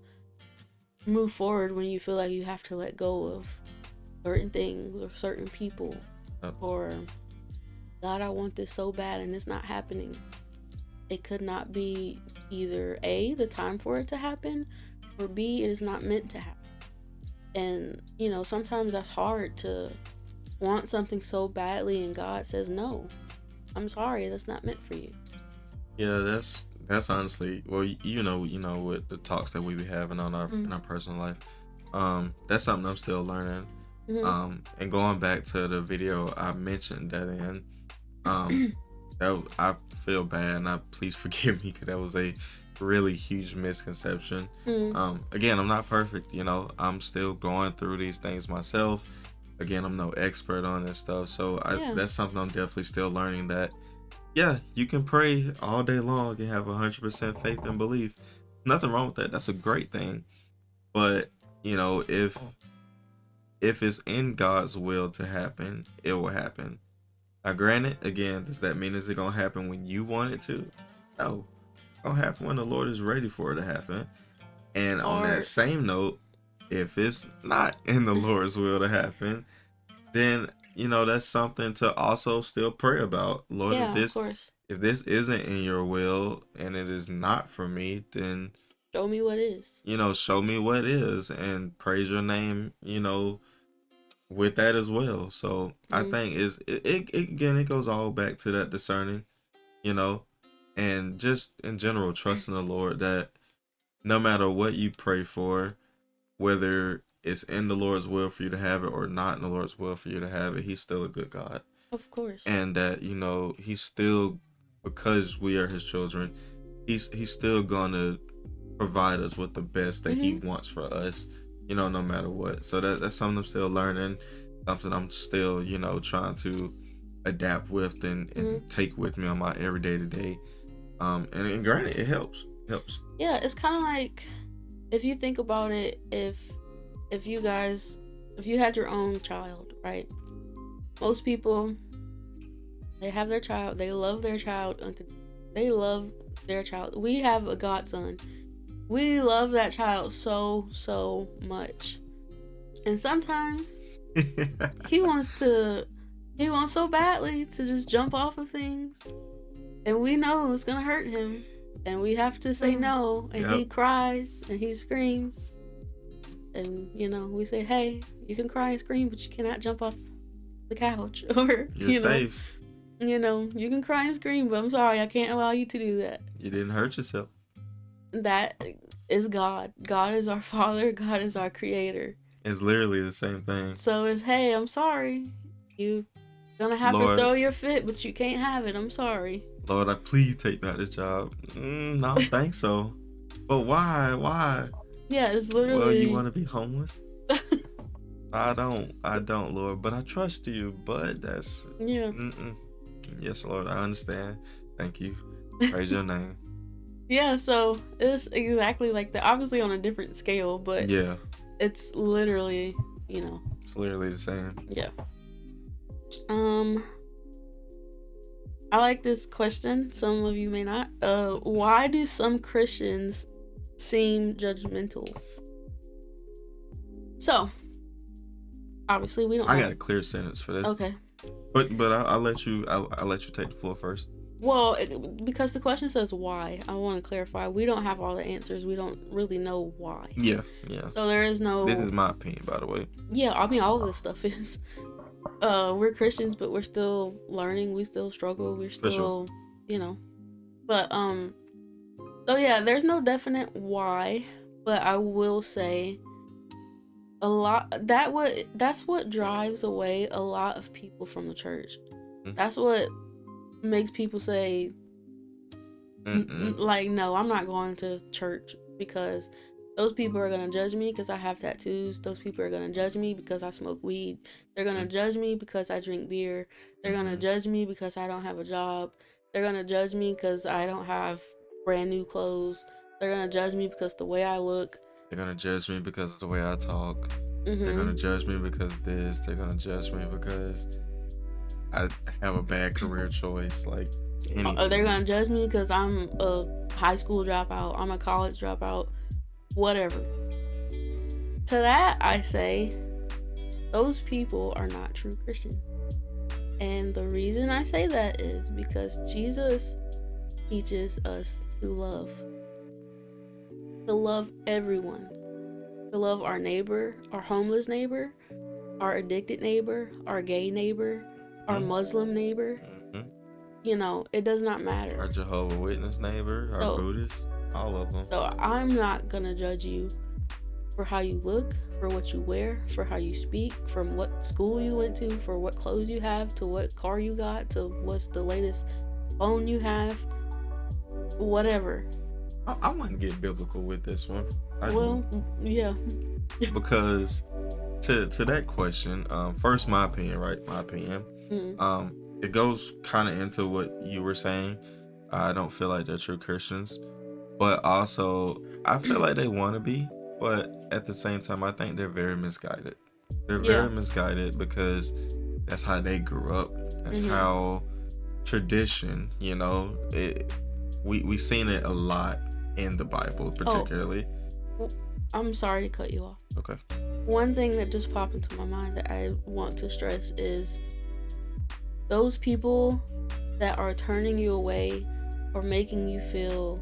[SPEAKER 2] move forward when you feel like you have to let go of certain things or certain people. Or, God, I want this so bad and it's not happening. It could not be either A, the time for it to happen, or B, it is not meant to happen. And, sometimes that's hard, to want something so badly and God says, no, I'm sorry, that's not meant for you.
[SPEAKER 1] Yeah, that's honestly, well, with the talks that we be having on our in our personal life, that's something I'm still learning. And going back to the video I mentioned that in, I feel bad, and please forgive me, because that was a really huge misconception. Again, I'm not perfect, I'm still going through these things myself. again, I'm no expert on this stuff, so
[SPEAKER 2] Yeah,
[SPEAKER 1] that's something I'm definitely still learning. That yeah, you can pray all day long and have 100% faith and belief. Nothing wrong with that. That's a great thing. But if it's in God's will to happen, it will happen. Now, granted, again, does that mean is it gonna happen when you want it to? No, it's gonna happen when the Lord is ready for it to happen. And on that
[SPEAKER 2] or
[SPEAKER 1] same note, if it's not in the Lord's will to happen, then that's something to also still pray about. Lord,
[SPEAKER 2] yeah, of course.
[SPEAKER 1] if this isn't in your will and it is not for me, then
[SPEAKER 2] Show me what is.
[SPEAKER 1] show me what is and praise your name, with that as well. So I
[SPEAKER 2] Mm-hmm.
[SPEAKER 1] think again it goes all back to that discerning, you know, and just in general trusting the Lord that no matter what you pray for, whether it's in the Lord's will for you to have it or not in the Lord's will for you to have it, He's still a good God.
[SPEAKER 2] Of course.
[SPEAKER 1] And that, He's still, because we are His children, He's still gonna provide us with the best that He
[SPEAKER 2] Mm-hmm.
[SPEAKER 1] wants for us, no matter what. So that's something I'm still learning, something I'm still, trying to adapt with and
[SPEAKER 2] Mm-hmm.
[SPEAKER 1] take with me on my everyday to day. And granted, it helps. It helps.
[SPEAKER 2] Yeah, it's kind of like, if you think about it, if you guys, if you had your own child, right? Most people, they have their child, they love their child, they love their child. We have a godson. We love that child so much. And sometimes he wants so badly to just jump off of things. And we know it's gonna hurt him. And we have to say no. And he
[SPEAKER 1] Yep.
[SPEAKER 2] cries and he screams. And we say, hey, you can cry and scream, but you cannot jump off the couch. Or
[SPEAKER 1] You're safe.
[SPEAKER 2] you can cry and scream, but I'm sorry, I can't allow you to do that.
[SPEAKER 1] You didn't hurt yourself.
[SPEAKER 2] That is God. God is our Father. God is our Creator.
[SPEAKER 1] It's literally the same thing.
[SPEAKER 2] So it's, hey, I'm sorry. You gonna have
[SPEAKER 1] Lord,
[SPEAKER 2] to throw your fit, but you can't have it. I'm sorry.
[SPEAKER 1] Lord, I please take back this job. No, I don't think so. But why? Why?
[SPEAKER 2] Yeah, it's
[SPEAKER 1] Well,
[SPEAKER 2] literally.
[SPEAKER 1] you want to be homeless? I don't, Lord. But I trust you. But that's
[SPEAKER 2] Yeah.
[SPEAKER 1] Yes, Lord, I understand. Thank you. Praise your name.
[SPEAKER 2] Yeah, so it's exactly like that. Obviously on a different scale, but
[SPEAKER 1] Yeah,
[SPEAKER 2] it's literally,
[SPEAKER 1] it's literally the same.
[SPEAKER 2] yeah. I like this question. Some of you may not. Why do some Christians seem judgmental? So, obviously we don't
[SPEAKER 1] I
[SPEAKER 2] have...
[SPEAKER 1] got a clear sentence for this.
[SPEAKER 2] Okay.
[SPEAKER 1] But I'll let you take the floor first.
[SPEAKER 2] Well, because the question says why, I want to clarify. We don't have all the answers. We don't really know why.
[SPEAKER 1] Yeah.
[SPEAKER 2] So there is no...
[SPEAKER 1] This is my opinion, by the way.
[SPEAKER 2] Yeah, I mean, all of this stuff is... we're Christians, but we're still learning. We still struggle. We're still, But, so yeah, there's no definite why. But I will say that's what drives away a lot of people from the church.
[SPEAKER 1] Mhm.
[SPEAKER 2] That's what makes people say, like, no, I'm not going to church, because those people are going to judge me because I have tattoos. Those people are going to judge me because I smoke weed. They're going to judge me because I drink beer. They're going to judge me because I don't have a job. They're going to judge me because I don't have brand new clothes. They're going to judge me because the way I look.
[SPEAKER 1] They're going to judge me because of the way I talk.
[SPEAKER 2] Mm-hmm.
[SPEAKER 1] They're going to judge me because of this. They're going to judge me because I have a bad career choice. Like, anything.
[SPEAKER 2] They're going to judge me because I'm a high school dropout. I'm a college dropout. Whatever. To that, I say, those people are not true Christians. And the reason I say that is because Jesus teaches us to love everyone, to love our neighbor, our homeless neighbor, our addicted neighbor, our gay neighbor, our Muslim neighbor. It does not matter.
[SPEAKER 1] Our Jehovah's Witness neighbor, our Buddhist, all of them.
[SPEAKER 2] So I'm not gonna judge you for how you look, for what you wear, for how you speak, from what school you went to, for what clothes you have, to what car you got, to what's the latest phone you have, whatever.
[SPEAKER 1] I want to get biblical with this one. I do.
[SPEAKER 2] Well, yeah.
[SPEAKER 1] Because to that question, first my opinion, right? My opinion.
[SPEAKER 2] Mm,
[SPEAKER 1] It goes kind of into what you were saying. I don't feel like they're true Christians, but also I feel like they want to be, but at the same time, I think they're very misguided. They're
[SPEAKER 2] yeah.
[SPEAKER 1] very misguided because that's how they grew up. That's
[SPEAKER 2] Mhm.
[SPEAKER 1] how tradition, we seen it a lot in the Bible,
[SPEAKER 2] Oh,
[SPEAKER 1] particularly.
[SPEAKER 2] I'm sorry to cut you off.
[SPEAKER 1] Okay.
[SPEAKER 2] One thing that just popped into my mind that I want to stress is those people that are turning you away or making you feel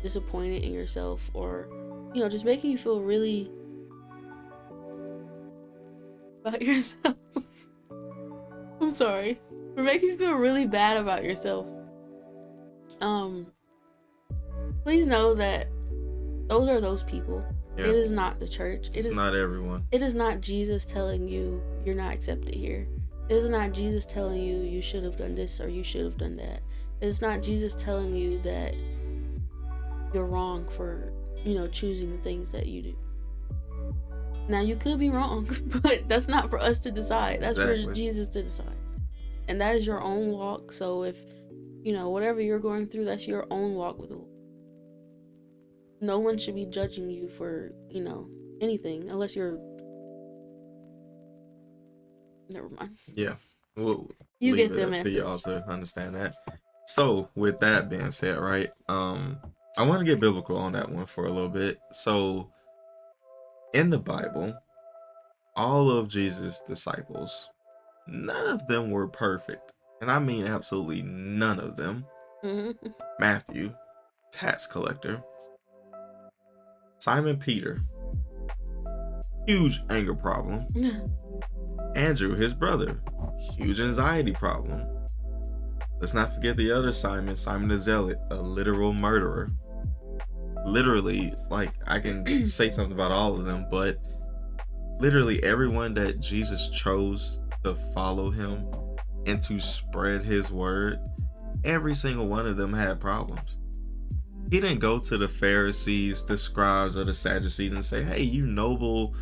[SPEAKER 2] disappointed in yourself, or just making you feel really about yourself. I'm sorry. For making you feel really bad about yourself. Um Please know that those are those people.
[SPEAKER 1] Yeah.
[SPEAKER 2] It is not the church.
[SPEAKER 1] It's not everyone.
[SPEAKER 2] It is not Jesus telling you you're not accepted here. It is not Jesus telling you you should have done this or you should have done that. It's not Jesus telling you that you're wrong for, choosing the things that you do. Now you could be wrong, but that's not for us to decide. That's for
[SPEAKER 1] Exactly.
[SPEAKER 2] Jesus to decide. And that is your own walk. So if, whatever you're going through, that's your own walk with the Lord. No one should be judging you for, anything unless you're. Never mind.
[SPEAKER 1] Yeah. We'll
[SPEAKER 2] You
[SPEAKER 1] leave
[SPEAKER 2] get
[SPEAKER 1] it
[SPEAKER 2] the
[SPEAKER 1] up to y'all
[SPEAKER 2] message.
[SPEAKER 1] to understand that. So, with that being said, right? I want to get biblical on that one for a little bit. So, in the Bible, all of Jesus' disciples, none of them were perfect. And I mean absolutely none of them.
[SPEAKER 2] Mm-hmm.
[SPEAKER 1] Matthew, tax collector. Simon Peter, huge anger problem. Andrew, his brother, huge anxiety problem. Let's not forget the other Simon, Simon the Zealot, a literal murderer. Literally, like, I can say something about all of them, but literally everyone that Jesus chose to follow him and to spread his word, every single one of them had problems. He didn't go to the Pharisees, the scribes, or the Sadducees and say, hey, you noble,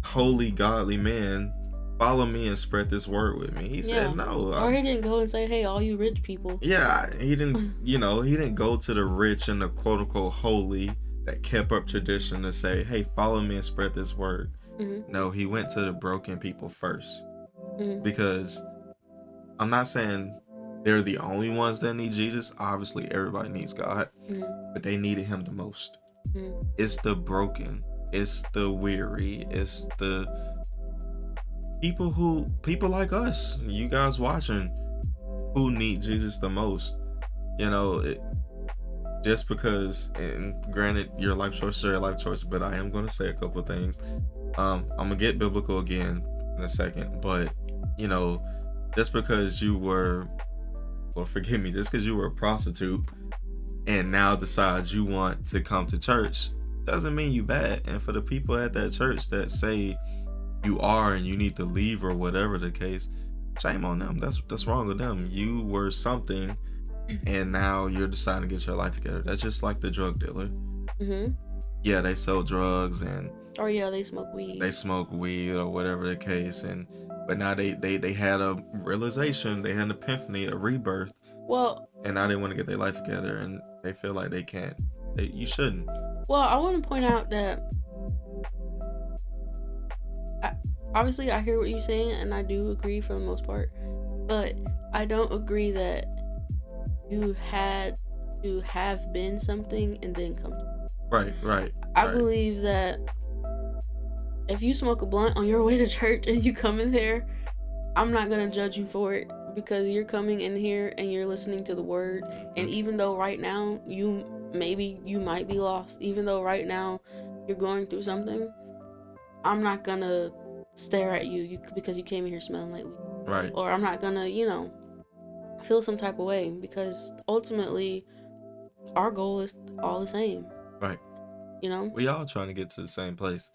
[SPEAKER 1] holy, godly man, follow me and spread this word with me. He said, no.
[SPEAKER 2] Or he didn't go and say, hey, all you rich people.
[SPEAKER 1] Yeah, he didn't, he didn't go to the rich and the quote unquote holy that kept up tradition to say, hey, follow me and spread this word.
[SPEAKER 2] Mm-hmm.
[SPEAKER 1] No, he went to the broken people first.
[SPEAKER 2] Mm-hmm.
[SPEAKER 1] Because I'm not saying they're the only ones that need Jesus. Obviously, everybody needs God, but they needed him the most.
[SPEAKER 2] Mm-hmm.
[SPEAKER 1] It's the broken, it's the weary, it's the people like us, you guys watching, who need Jesus the most. Just because, and granted, your life choices are your life choices, but I am going to say a couple of things. I'm gonna get biblical again in a second, but just because you were, well, forgive me, just because you were a prostitute and now decides you want to come to church doesn't mean you bad. And for the people at that church that say you are and you need to leave or whatever the case, shame on them. That's wrong with them. You were something and now you're deciding to get your life together. That's just like the drug dealer.
[SPEAKER 2] Mm-hmm.
[SPEAKER 1] Yeah, they sell drugs and
[SPEAKER 2] or yeah, they smoke weed.
[SPEAKER 1] They smoke weed or whatever the case, but now they had a realization, they had an epiphany, a rebirth.
[SPEAKER 2] Well,
[SPEAKER 1] and now they want to get their life together and they feel like they can't. You shouldn't.
[SPEAKER 2] Well, I want to point out that obviously I hear what you're saying and I do agree for the most part, but I don't agree that you had to have been something and then come to.
[SPEAKER 1] Right.
[SPEAKER 2] I believe that if you smoke a blunt on your way to church and you come in there, I'm not gonna judge you for it because you're coming in here and you're listening to the word. And even though right now you might be lost, even though right now you're going through something, I'm not gonna stare at you because you came in here smelling like weed.
[SPEAKER 1] Right.
[SPEAKER 2] Or I'm not gonna, feel some type of way, because ultimately our goal is all the same.
[SPEAKER 1] Right. We all trying to get to the same place.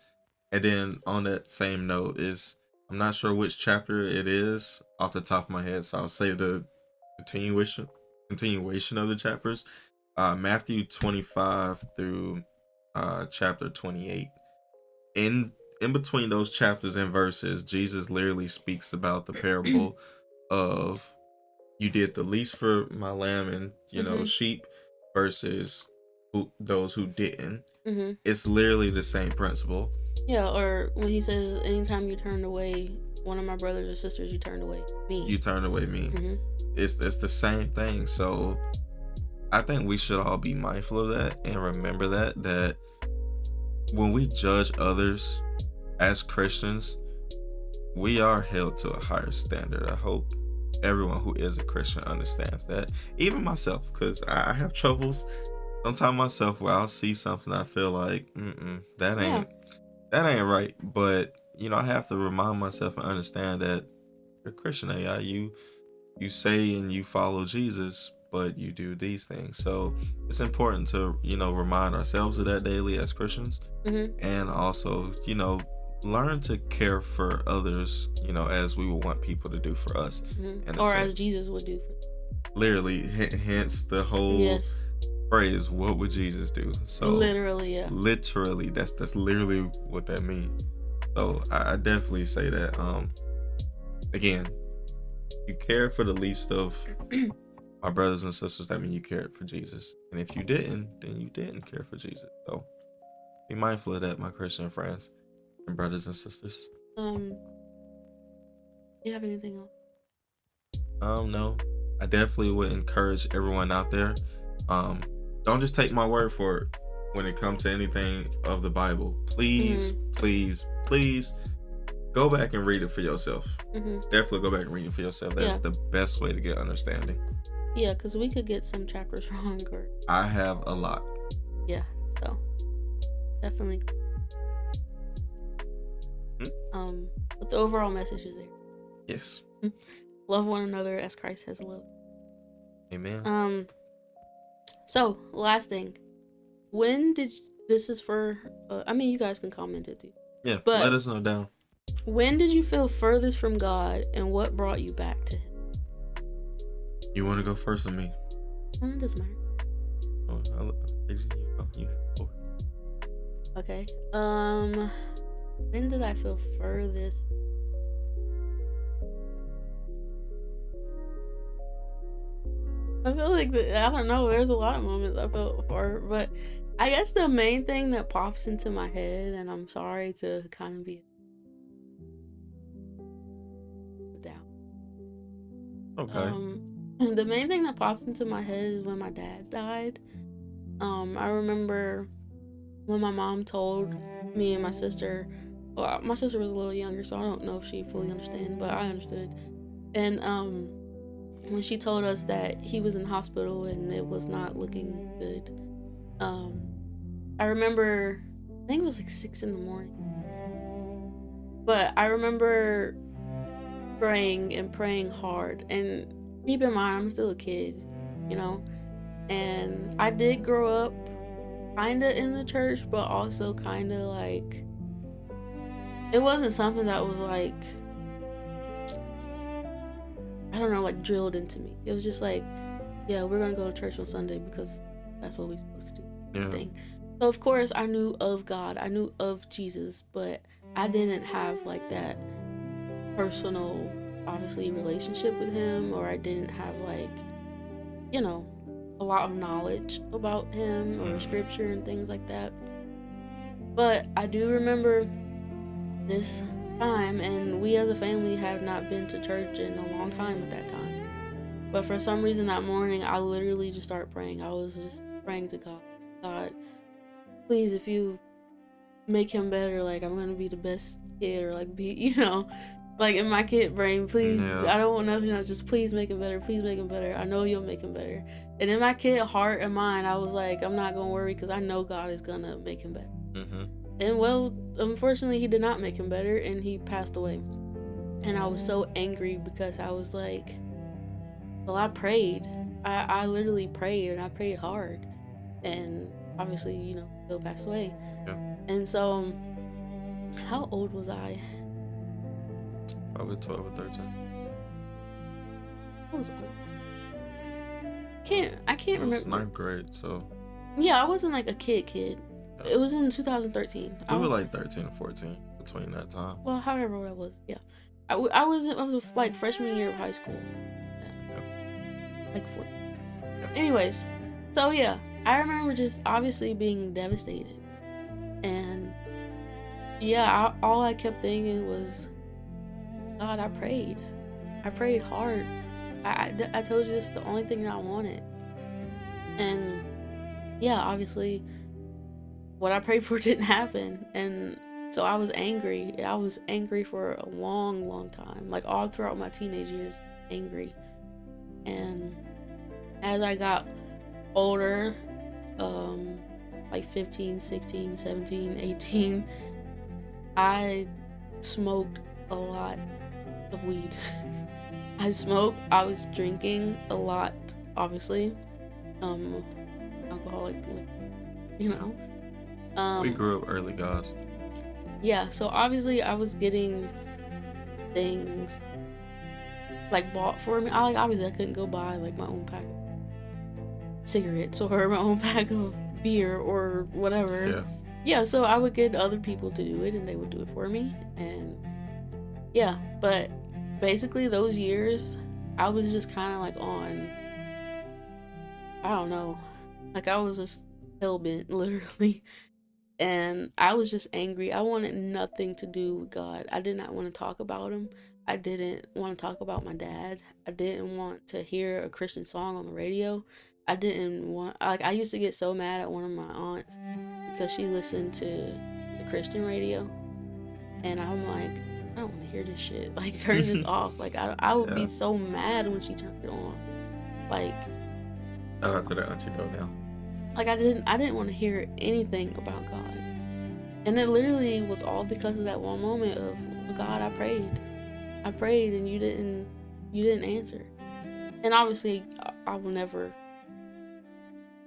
[SPEAKER 1] And then on that same note is, I'm not sure which chapter it is off the top of my head, so I'll say the continuation of the chapters. Matthew 25 through chapter 28. In in between those chapters and verses, Jesus literally speaks about the parable of you did the least for my lamb and
[SPEAKER 2] Mm-hmm.
[SPEAKER 1] sheep versus those who didn't.
[SPEAKER 2] Mm-hmm.
[SPEAKER 1] It's literally the same principle.
[SPEAKER 2] Yeah, or when he says, anytime you turned away one of my brothers or sisters, you turned away me.
[SPEAKER 1] You turned away me.
[SPEAKER 2] Mm-hmm.
[SPEAKER 1] It's the same thing. So I think we should all be mindful of that and remember that when we judge others as Christians, we are held to a higher standard. I hope everyone who is a Christian understands that. Even myself, because I have troubles sometimes myself where I'll see something I feel like, that
[SPEAKER 2] Yeah.
[SPEAKER 1] ain't right. But I have to remind myself and understand that you're a Christian. AI, you say and you follow Jesus, but you do these things. So it's important to remind ourselves of that daily as Christians,
[SPEAKER 2] Mm-hmm.
[SPEAKER 1] and also learn to care for others, as we would want people to do for us.
[SPEAKER 2] Mm-hmm.
[SPEAKER 1] In a
[SPEAKER 2] Or as
[SPEAKER 1] sense,
[SPEAKER 2] Jesus would do.
[SPEAKER 1] literally, hence the whole
[SPEAKER 2] Yes.
[SPEAKER 1] phrase, "What would Jesus do?" So
[SPEAKER 2] Literally, yeah.
[SPEAKER 1] literally, that's literally what that means. So I definitely say that. Again, you care for the least of my brothers and sisters, that means you cared for Jesus. And if you didn't, then you didn't care for Jesus. So be mindful of that, my Christian friends and brothers and sisters.
[SPEAKER 2] Do you have anything else?
[SPEAKER 1] No, I definitely would encourage everyone out there. Um, don't just take my word for it when it comes to anything of the Bible. Please, please, please go back and read it for yourself.
[SPEAKER 2] Mm-hmm.
[SPEAKER 1] Definitely go back and read it for yourself. That's the best way to get understanding.
[SPEAKER 2] Yeah, because we could get some chapters wrong, or
[SPEAKER 1] I have a lot.
[SPEAKER 2] yeah, so definitely. But the overall message is there.
[SPEAKER 1] Yes.
[SPEAKER 2] Love one another as Christ has loved.
[SPEAKER 1] Amen.
[SPEAKER 2] So last thing, when did this is for? I mean, you guys can comment it too.
[SPEAKER 1] Yeah, but let us know down.
[SPEAKER 2] When did you feel furthest from God, and what brought you back to Him?
[SPEAKER 1] You want to go first or me?
[SPEAKER 2] It doesn't matter. Okay. When did I feel furthest? I feel like I don't know. There's a lot of moments I felt far, but I guess the main thing that pops into my head, and I'm sorry to kind of be down.
[SPEAKER 1] Okay.
[SPEAKER 2] The main thing that pops into my head is when my dad died. I remember when my mom told me and my sister. Well, my sister was a little younger, so I don't know if she fully understood, but I understood. And when she told us that he was in the hospital and it was not looking good, I remember, I think it was like 6 a.m, but I remember praying hard. And keep in mind, I'm still a kid, and I did grow up kind of in the church, but also kind of like, it wasn't something that was like, I don't know, like drilled into me. It was just like, yeah, we're gonna go to church on Sunday because that's what we're supposed to do.
[SPEAKER 1] Yeah.
[SPEAKER 2] Thing. So of course I knew of God, I knew of Jesus, but I didn't have like that personal, obviously, relationship with Him, or I didn't have like, a lot of knowledge about Him or Scripture and things like that. But I do remember this time, and we as a family have not been to church in a long time at that time. But for some reason that morning, I literally just started praying. I was just praying to God, please, if you make him better, like, I'm gonna be the best kid, or like be, like in my kid brain, please, I don't want nothing else, just please make him better, please make him better. I know you'll make him better. And in my kid heart and mind, I was like, I'm not gonna worry, because I know God is gonna make him better. And well, unfortunately, He did not make him better, and he passed away. And I was so angry, because I was like, well, I prayed. I literally prayed, and I prayed hard. And obviously, Bill passed away.
[SPEAKER 1] Yeah.
[SPEAKER 2] And so, how old was I?
[SPEAKER 1] Probably 12 or 13.
[SPEAKER 2] I was old. can't
[SPEAKER 1] It was
[SPEAKER 2] remember.
[SPEAKER 1] ninth grade, so
[SPEAKER 2] Yeah, I wasn't like a kid.
[SPEAKER 1] yeah.
[SPEAKER 2] It was in 2013.
[SPEAKER 1] We were like 13 and 14 between that time.
[SPEAKER 2] Well, however old I was, yeah. I was like freshman year of high school. Yeah,
[SPEAKER 1] Yep.
[SPEAKER 2] like 14.
[SPEAKER 1] Yep.
[SPEAKER 2] Anyways, so yeah, I remember just obviously being devastated. And yeah, all I kept thinking was, God, I prayed. I prayed hard. I told you this is the only thing that I wanted. And yeah, obviously, what I prayed for didn't happen. And so I was angry. I was angry for a long, long time. Like all throughout my teenage years, angry. And as I got older, like 15, 16, 17, 18, I smoked a lot of weed. I was drinking a lot, obviously. Alcoholic, you know.
[SPEAKER 1] We grew up early, guys.
[SPEAKER 2] Yeah, so obviously I was getting things like bought for me. Obviously I couldn't go buy like my own pack of cigarettes or my own pack of beer or whatever.
[SPEAKER 1] Yeah.
[SPEAKER 2] Yeah, so I would get other people to do it and they would do it for me. And yeah, but basically those years I was just kind of like on, I don't know, like I was just hell-bent literally. And I was just angry. I wanted nothing to do with God. I did not want to talk about him. I didn't want to talk about my dad. I didn't want to hear a Christian song on the radio. I didn't want, like, I used to get so mad at one of my aunts because she listened to the Christian radio. And I'm like, I don't want to hear this shit. Like, turn this off. Like, I would be so mad when she turned it on. Like,
[SPEAKER 1] shout out to the auntie though now.
[SPEAKER 2] like I didn't want to hear anything about God. And it literally was all because of that one moment of, God, I prayed and you didn't answer. And obviously I will never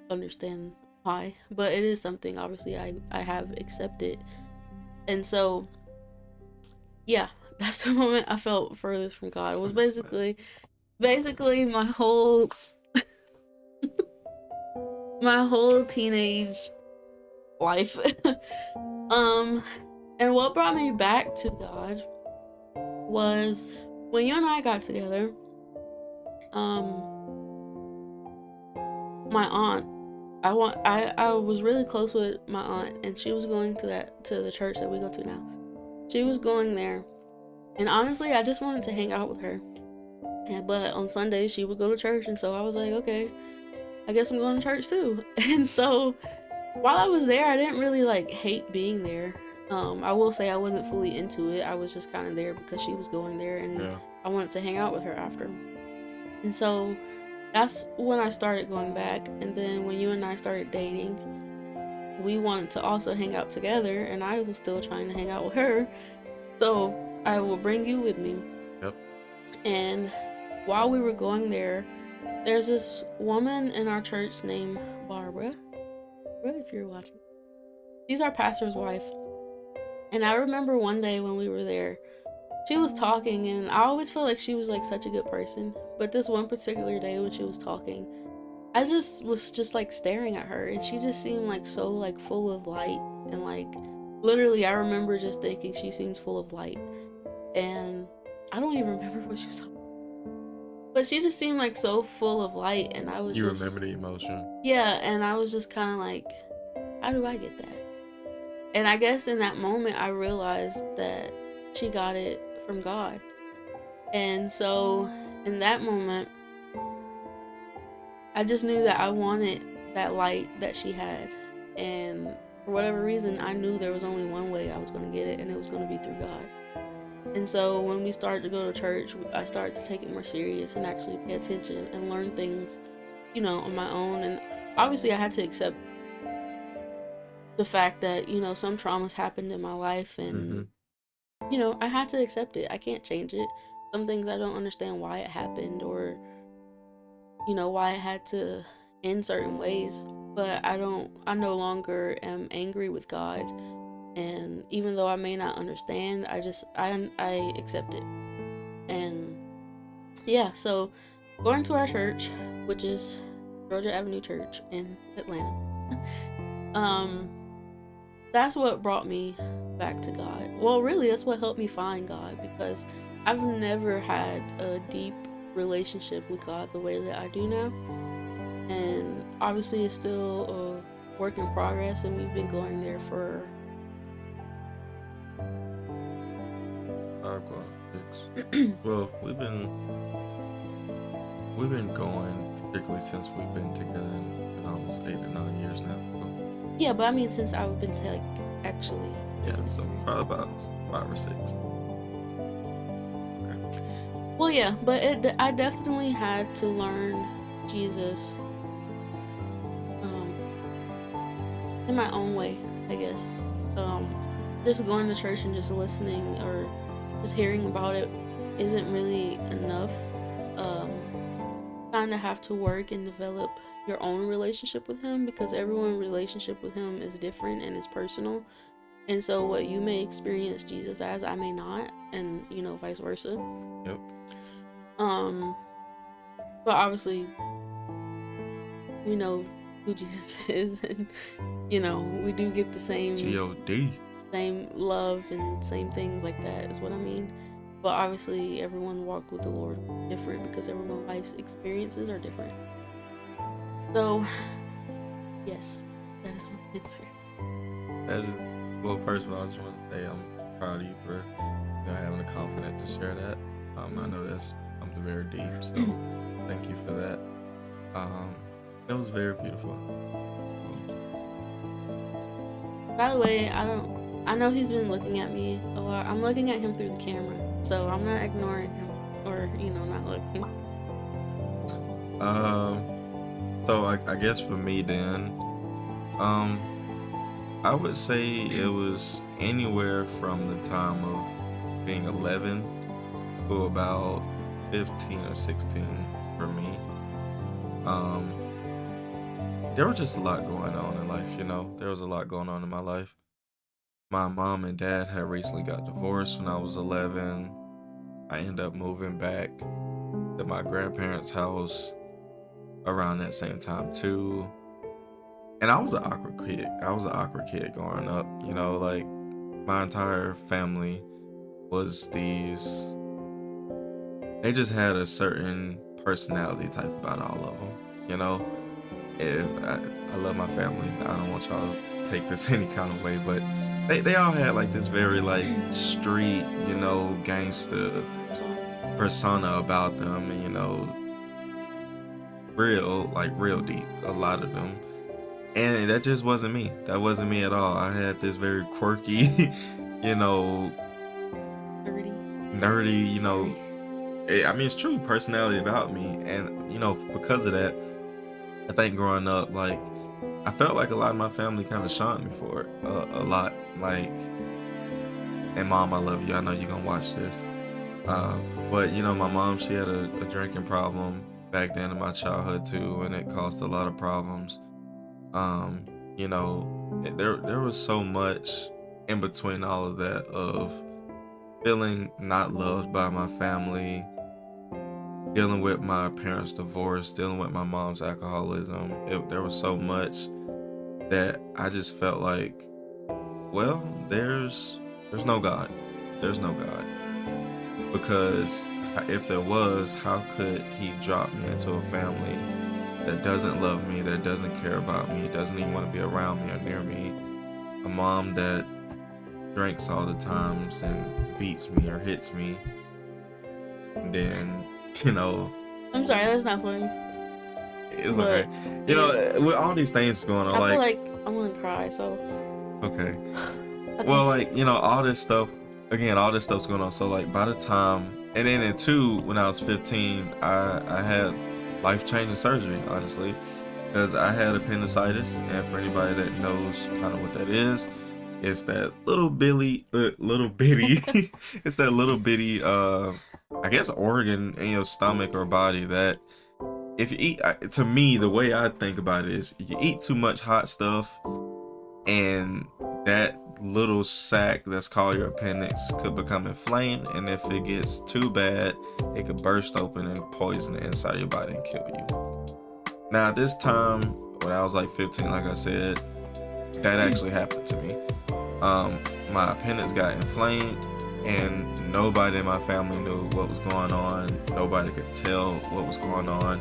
[SPEAKER 2] understand why, but it is something obviously I have accepted. And so yeah, that's the moment I felt furthest from God. It was basically my whole my whole teenage life. And what brought me back to God was when you and I got together. My aunt, I was really close with my aunt, and she was going to the church that we go to now. She was going there, and honestly, I just wanted to hang out with her. But on Sundays she would go to church, and so I was like, okay, I guess I'm going to church too. And so while I was there, I didn't really like hate being there. I will say I wasn't fully into it. I was just kind of there because she was going there, and I wanted to hang out with her after. And so that's when I started going back. And then when you and I started dating, we wanted to also hang out together, and I was still trying to hang out with her. So I will bring you with me.
[SPEAKER 1] Yep.
[SPEAKER 2] And while we were going there, there's this woman in our church named Barbara, if you're watching. She's our pastor's wife. And I remember one day when we were there, she was talking, and I always felt like she was like such a good person. But this one particular day when she was talking, I just was just like staring at her, and she just seemed like so like full of light. And like literally I remember just thinking she seems full of light. And I don't even remember what she was talking about. But she just seemed like so full of light, and I was
[SPEAKER 1] remember the emotion?
[SPEAKER 2] Yeah, and I was just kind of like, how do I get that? And I guess in that moment I realized that she got it from God. And so in that moment, I just knew that I wanted that light that she had. And for whatever reason, I knew there was only one way I was going to get it, and it was going to be through God. And so when we started to go to church, I started to take it more serious and actually pay attention and learn things, you know, on my own. And obviously I had to accept the fact that, you know, some traumas happened in my life, and you know, I had to accept it. I can't change it. Some things I don't understand why it happened, or you know, why it had to end certain ways. But I no longer am angry with God. And even though I may not understand, I accept it. And yeah, so going to our church, which is Georgia Avenue Church in Atlanta. um, that's what brought me back to God. Well, really, that's what helped me find God, because I've never had a deep relationship with God the way that I do now. And obviously, it's still a work in progress, and we've been going there for
[SPEAKER 1] 5 well, we've been going, particularly since we've been together in almost 8 or 9 years now. So,
[SPEAKER 2] yeah, but I mean, since I've been to actually
[SPEAKER 1] yeah,
[SPEAKER 2] taking it
[SPEAKER 1] so
[SPEAKER 2] serious.
[SPEAKER 1] probably about 5 or 6.
[SPEAKER 2] Well, yeah, but I definitely had to learn Jesus in my own way, I guess. Just going to church and just listening or just hearing about it isn't really enough. Kind of have to work and develop your own relationship with him, because everyone's relationship with him is different and is personal. And so what you may experience Jesus as, I may not, and vice versa.
[SPEAKER 1] Yep.
[SPEAKER 2] But obviously we know who Jesus is, and we do get the same
[SPEAKER 1] G-O-D.
[SPEAKER 2] same love and same things like that, is what I mean. But obviously everyone walked with the Lord different, because everyone's life's experiences are different. So yes, that is my answer.
[SPEAKER 1] That is, well, first of all, I just want to say I'm proud of you for having the confidence to share that. I know that's something very deep, so thank you for that. It was very beautiful.
[SPEAKER 2] By the way, I know he's been looking at me a lot. I'm looking at him through the camera, so I'm not ignoring him or not looking.
[SPEAKER 1] So I guess for me then, I would say it was anywhere from the time of being 11 to about 15 or 16 for me. There was just a lot going on in life, There was a lot going on in my life. My mom and dad had recently got divorced when I was 11. I ended up moving back to my grandparents' house around that same time too. And I was an awkward kid. I was an awkward kid growing up. Like my entire family was these. They just had a certain personality type about all of them. I love my family. I don't want y'all to take this any kind of way, but they all had like this very like street, gangster persona about them, and real deep, a lot of them. And that just wasn't me. That wasn't me at all. I had this very quirky, nerdy, I mean, it's true personality about me. And, because of that, I think growing up, like, I felt like a lot of my family kind of shunned me for it a lot. Like, and Mom, I love you. I know you're going to watch this. But, my mom, she had a drinking problem back then in my childhood too, and it caused a lot of problems. There was so much in between all of that of feeling not loved by my family, dealing with my parents' divorce, dealing with my mom's alcoholism. There was so much that I just felt like, well, there's no God. There's no God. Because if there was, how could he drop me into a family that doesn't love me, that doesn't care about me, doesn't even want to be around me or near me? A mom that drinks all the times and beats me or hits me. And then,
[SPEAKER 2] I'm sorry, that's not funny.
[SPEAKER 1] It's okay. With all these things going on,
[SPEAKER 2] I feel like I'm gonna cry, so.
[SPEAKER 1] Okay. Well, all this stuff, again, all this stuff's going on. So, like, by the time, and then in 2, when I was 15, I had life-changing surgery, honestly, because I had appendicitis. And for anybody that knows kind of what that is, it's that little bitty, it's that little bitty, I guess, organ in your stomach or body that if you eat, to me, the way I think about it is you eat too much hot stuff, and that little sac that's called your appendix could become inflamed, and if it gets too bad, it could burst open and poison the inside of your body and kill you. Now this time when I was like 15, like I said, that actually happened to me. Um, my appendix got inflamed, and nobody in my family knew what was going on. Nobody could tell what was going on.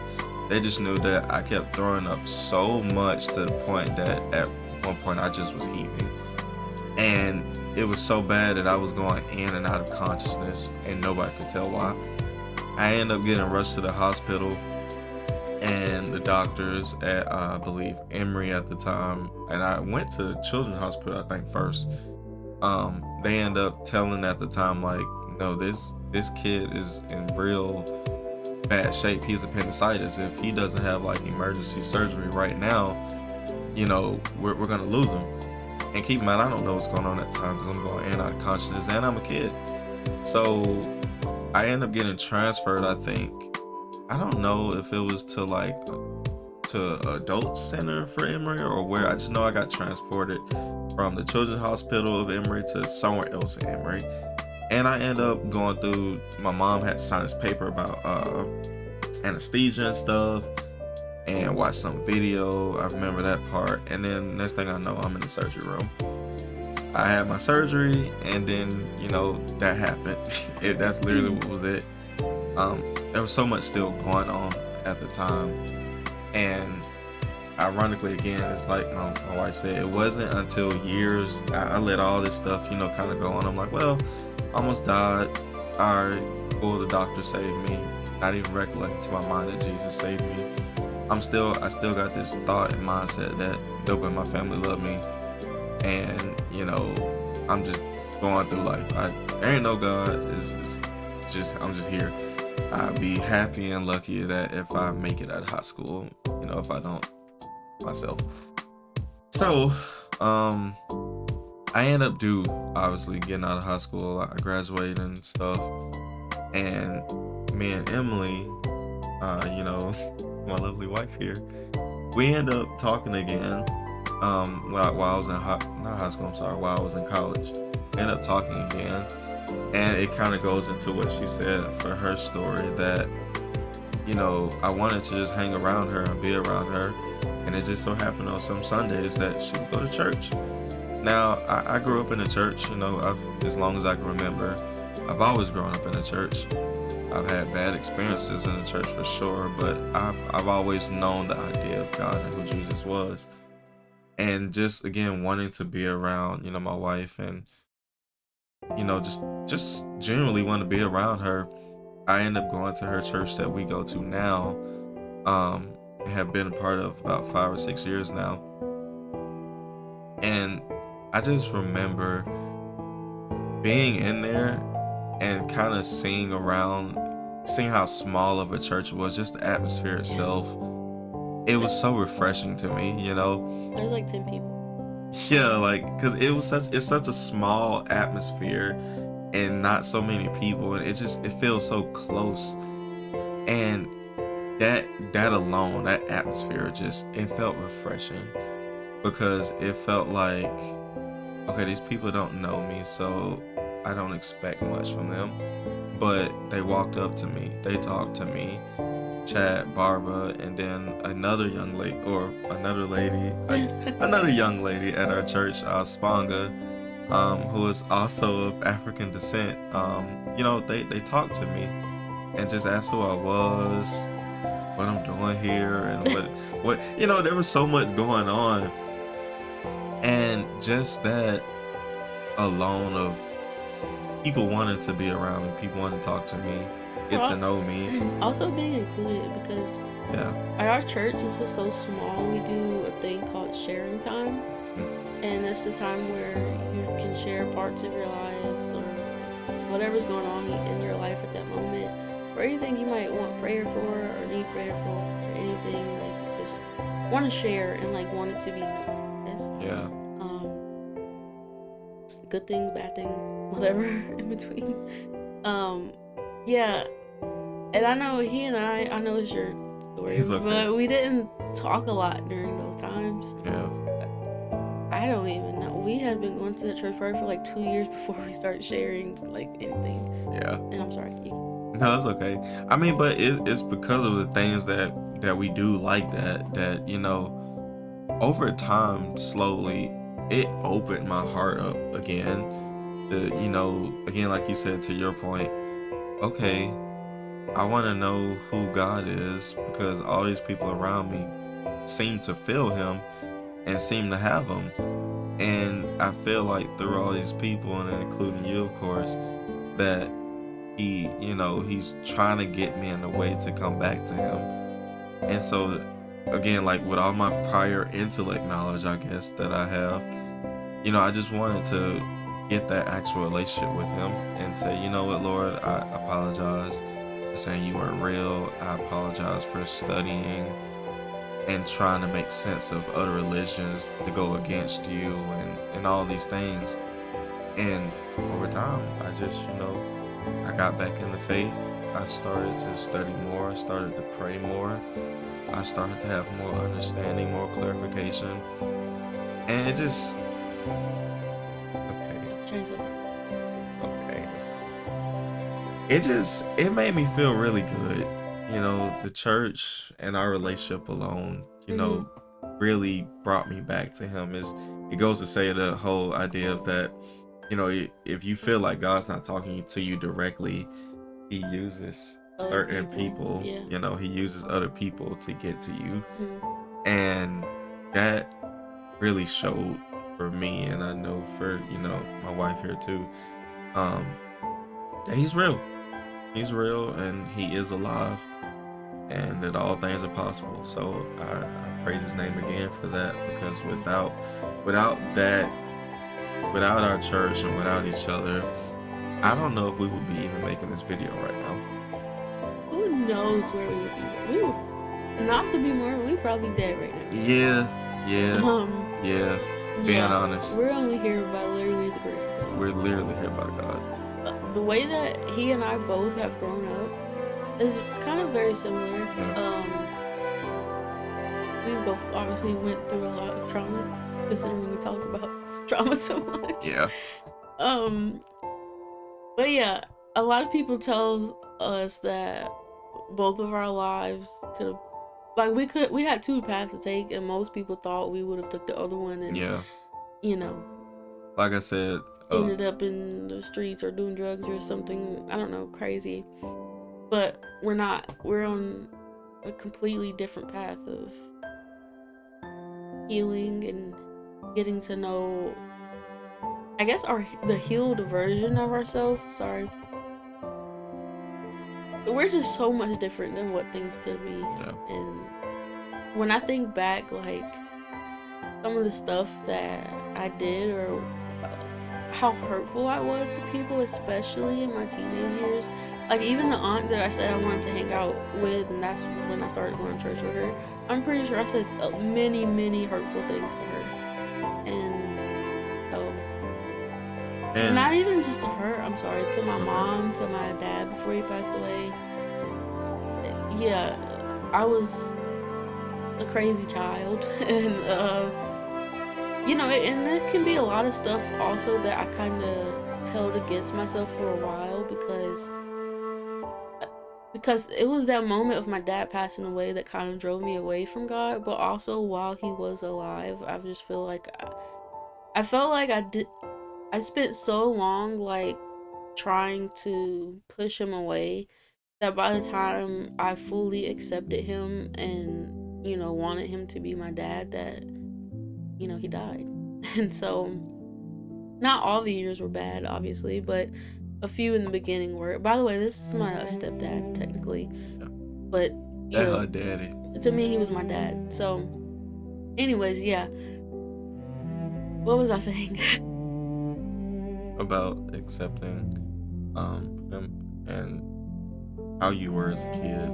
[SPEAKER 1] They just knew that I kept throwing up so much to the point that at one point I just was heaving. And it was so bad that I was going in and out of consciousness, and nobody could tell why. I ended up getting rushed to the hospital, and the doctors at I believe Emory at the time, and I went to Children's Hospital I think first. They end up telling at the time like, no, this kid is in real bad shape. He's appendicitis. If he doesn't have like emergency surgery right now, we're gonna lose him. And keep in mind, I don't know what's going on at the time because I'm going in and out of consciousness, and I'm a kid. So I end up getting transferred. I think I don't know if it was to like to adult center for Emory or where. I just know I got transported from the Children's Hospital of Emory to somewhere else in Emory, and I end up going through. My mom had to sign this paper about anesthesia and stuff, and watch some video. I remember that part, and then next thing I know, I'm in the surgery room. I had my surgery, and then that happened. That's literally what was it. There was so much still going on at the time, and ironically, again, it's like my wife said, it wasn't until years I let all this stuff, kind of go on. I'm like, well, almost died. All right, cool. The doctor saved me. Not even recollecting to my mind that Jesus saved me. I still got this thought and mindset that nobody in my family loved me, and I'm just going through life. There ain't no God. I'm just here. I'd be happy and lucky that if I make it out of high school, if I don't myself. So, I end up obviously getting out of high school. I graduated and stuff, and me and Emily, my lovely wife here, we end up talking again. While I was in not high school, I'm sorry, while I was in college, end up talking again, and it kind of goes into what she said for her story that I wanted to just hang around her and be around her, and it just so happened on some Sundays that she would go to church. Now I grew up in the church, as long as I can remember, I've always grown up in the church. I've had bad experiences in the church for sure, but I've always known the idea of God and who Jesus was. And just again wanting to be around, my wife, and just generally want to be around her. I end up going to her church that we go to now, and have been a part of about 5 or 6 years now. And I just remember being in there and kind of seeing how small of a church it was, just the atmosphere itself. It was so refreshing to me,
[SPEAKER 2] There's like 10 people.
[SPEAKER 1] Yeah, like, cause it's such a small atmosphere and not so many people, and it feels so close. And that alone, that atmosphere, it felt refreshing because it felt like, okay, these people don't know me, so I don't expect much from them. But they walked up to me, they talked to me, Chad, Barbara, and then another young lady, another young lady at our church, Spanga, who is also of African descent. They talked to me and just asked who I was, what I'm doing here, and what there was so much going on, and just that alone of people wanted to be around me, people wanted to talk to me, get to know me.
[SPEAKER 2] Also being included, because at our church, it's just so small. We do a thing called sharing time, and that's the time where you can share parts of your lives or whatever's going on in your life at that moment, or anything you might want prayer for or need prayer for, or anything like you just want to share and like want it to be known as.
[SPEAKER 1] Yeah.
[SPEAKER 2] Good things, bad things, whatever in between. Yeah. And I know I know it's your story,
[SPEAKER 1] It's okay.
[SPEAKER 2] but we didn't talk a lot during those times.
[SPEAKER 1] Yeah.
[SPEAKER 2] I don't even know. We had been going to the church probably for like 2 years before we started sharing like anything.
[SPEAKER 1] Yeah.
[SPEAKER 2] And I'm sorry.
[SPEAKER 1] No, it's okay. I mean, but it's because of the things that that we do like that, that, over time, slowly, it opened my heart up again. Again, like you said, to your point, okay, I want to know who God is because all these people around me seem to feel him and seem to have him. And I feel like through all these people, and including you, of course, that he's trying to get me in a way to come back to him. And so, again, like with all my prior intellect knowledge, I guess, that I have, I just wanted to get that actual relationship with him and say, you know what, Lord, I apologize for saying you weren't real. I apologize for studying and trying to make sense of other religions to go against you and all these things. And over time, I just, I got back in the faith. I started to study more, started to pray more. I started to have more understanding, more clarification. And it just, okay. Okay. It made me feel really good. The church and our relationship alone, really brought me back to him. It goes to say the whole idea of that, if you feel like God's not talking to you directly, he uses certain people.
[SPEAKER 2] Yeah.
[SPEAKER 1] He uses other people to get to you.
[SPEAKER 2] Mhm.
[SPEAKER 1] And that really showed for me, and I know for, my wife here too, that he's real. He's real and he is alive, and that all things are possible. So I praise his name again for that, because without that, without our church and without each other, I don't know if we would be even making this video right now.
[SPEAKER 2] Who knows where we would be? We would, not to be more, we probably dead right now.
[SPEAKER 1] Yeah. Being honest,
[SPEAKER 2] we're only here by literally the grace of God.
[SPEAKER 1] We're literally here by God.
[SPEAKER 2] The way that he and I both have grown up is kind of very similar.
[SPEAKER 1] Yeah.
[SPEAKER 2] We both obviously went through a lot of trauma, considering we talk about trauma so much.
[SPEAKER 1] Yeah.
[SPEAKER 2] But yeah, a lot of people tell us that both of our lives could have, like, we had two paths to take, and most people thought we would have took the other one, and
[SPEAKER 1] Yeah.
[SPEAKER 2] Like
[SPEAKER 1] I said,
[SPEAKER 2] ended up in the streets or doing drugs or something, I don't know, crazy. But we're not. We're on a completely different path of healing and getting to know, I guess, the healed version of ourselves. Sorry. We're just so much different than what things could be.
[SPEAKER 1] Yeah.
[SPEAKER 2] And when I think back, like, some of the stuff that I did, or how hurtful I was to people, especially in my teenage years, like even the aunt that I said I wanted to hang out with, and that's when I started going to church with her, I'm pretty sure I said many, many hurtful things to her. And not even just to her, I'm sorry, to my mom, to my dad before he passed away. Yeah, I was a crazy child. And and there can be a lot of stuff also that I kind of held against myself for a while, because it was that moment of my dad passing away that kind of drove me away from God. But also, while he was alive, I just feel like I felt like I spent so long, like, trying to push him away, that by the time I fully accepted him and, wanted him to be my dad, that, he died. And so, not all the years were bad, obviously, but a few in the beginning were. By the way, this is my stepdad, technically.
[SPEAKER 1] Yeah.
[SPEAKER 2] But,
[SPEAKER 1] That's her daddy.
[SPEAKER 2] To me, he was my dad. So, anyways, yeah. What was I saying?
[SPEAKER 1] About accepting him and how you were as a kid,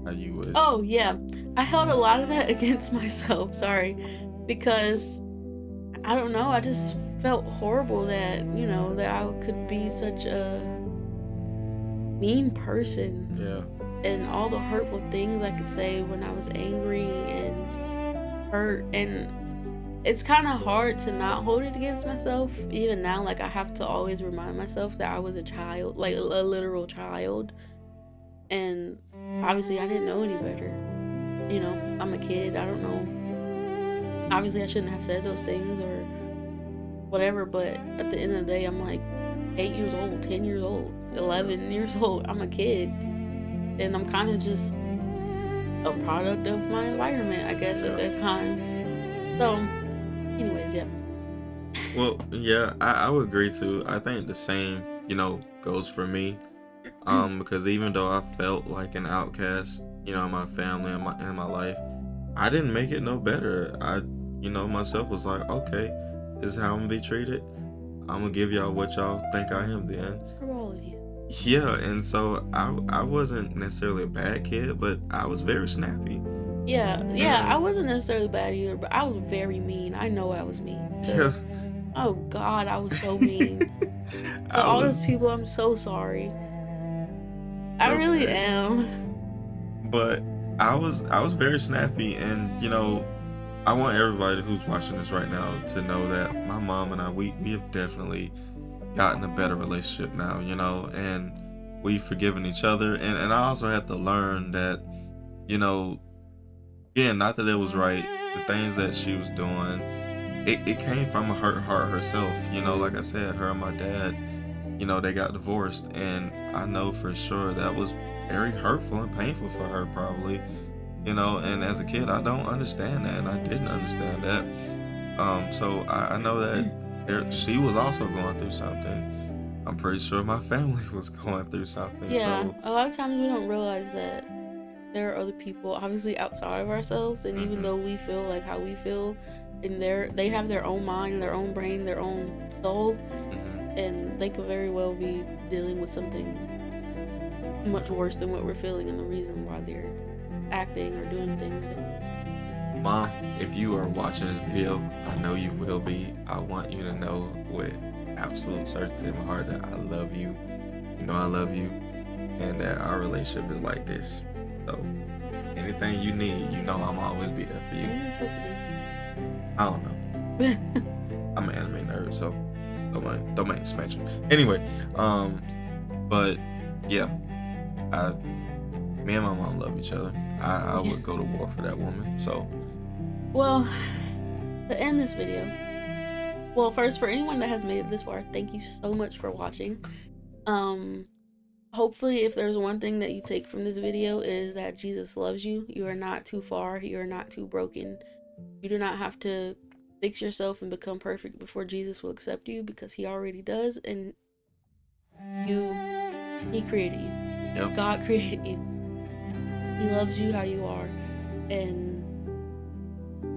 [SPEAKER 1] how you would.
[SPEAKER 2] Oh yeah, I held a lot of that against myself. Sorry, because I don't know. I just felt horrible that that I could be such a mean person.
[SPEAKER 1] Yeah.
[SPEAKER 2] And all the hurtful things I could say when I was angry and hurt, and it's kind of hard to not hold it against myself. Even now, like, I have to always remind myself that I was a child, like a literal child. And obviously I didn't know any better. you know, I'm a kid. I don't know. Obviously, I shouldn't have said those things or whatever, but at the end of the day, I'm like 8 years old, 10 years old, 11 years old. I'm a kid. And I'm kind of just a product of my environment, I guess, at that time. So, anyways, yeah.
[SPEAKER 1] Well, yeah, I would agree too. I think the same, goes for me. Because even though I felt like an outcast, in my family and my life, I didn't make it no better. Myself was like, okay, this is how I'm gonna be treated. I'm gonna give y'all what y'all think I am then.
[SPEAKER 2] For all of you.
[SPEAKER 1] Yeah, and so I wasn't necessarily a bad kid, but I was very snappy.
[SPEAKER 2] Yeah, I wasn't necessarily bad either, but I was very mean. I know I was mean.
[SPEAKER 1] Yeah.
[SPEAKER 2] Oh God, I was so mean. So all those people, I'm so sorry. I really am.
[SPEAKER 1] But I was very snappy, and I want everybody who's watching this right now to know that my mom and I we have definitely gotten a better relationship now, and we've forgiven each other, and I also had to learn that, again, not that it was right, the things that she was doing, it came from a hurt heart herself. Like I said, her and my dad, they got divorced, and I know for sure that was very hurtful and painful for her, probably. And as a kid, I don't understand that, and I didn't understand that. So I know that she was also going through something. I'm pretty sure my family was going through something.
[SPEAKER 2] Yeah,
[SPEAKER 1] So
[SPEAKER 2] a lot of times we don't realize that there are other people, obviously outside of ourselves, and even though we feel like how we feel, and they have their own mind, their own brain, their own soul, and they could very well be dealing with something much worse than what we're feeling, and the reason why they're acting or doing things.
[SPEAKER 1] Mom, if you are watching this video, I know you will be. I want you to know with absolute certainty in my heart that I love you. I love you, and that our relationship is like this. So anything you need, I'm always be there for you. I don't know. I'm an anime nerd, so don't make me smash you. Anyway, but yeah, me and my mom love each other. I would go to war for that woman. So,
[SPEAKER 2] well, to end this video, well, first, for anyone that has made it this far, thank you so much for watching. Hopefully, if there's one thing that you take from this video, is that Jesus loves you. You are not too far. You are not too broken. You do not have to fix yourself and become perfect before Jesus will accept you, because he already does, and he created you.
[SPEAKER 1] Yep.
[SPEAKER 2] God created you. He loves you how you are, and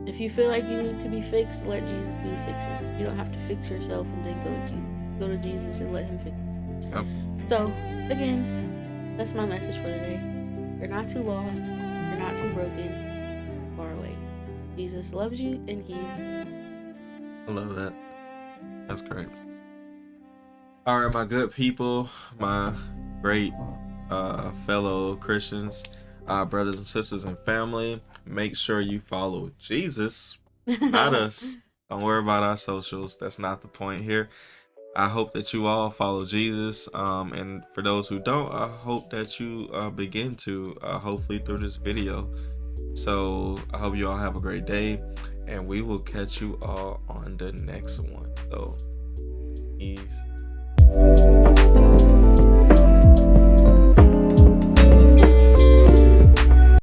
[SPEAKER 2] if you feel like you need to be fixed, let Jesus do the fixing. You don't have to fix yourself and then go to Jesus. Go to Jesus and let him fix you.
[SPEAKER 1] Yep.
[SPEAKER 2] So, again, that's my message for the day. You're not too lost. You're not too broken. Far away. Jesus loves you, and he...
[SPEAKER 1] I love that. That's great. All right, my good people, my great fellow Christians, brothers and sisters and family, make sure you follow Jesus, not us. Don't worry about our socials. That's not the point here. I hope that you all follow Jesus, and for those who don't, I hope that you begin to, hopefully through this video. So I hope you all have a great day, and we will catch you all on the next one. So peace.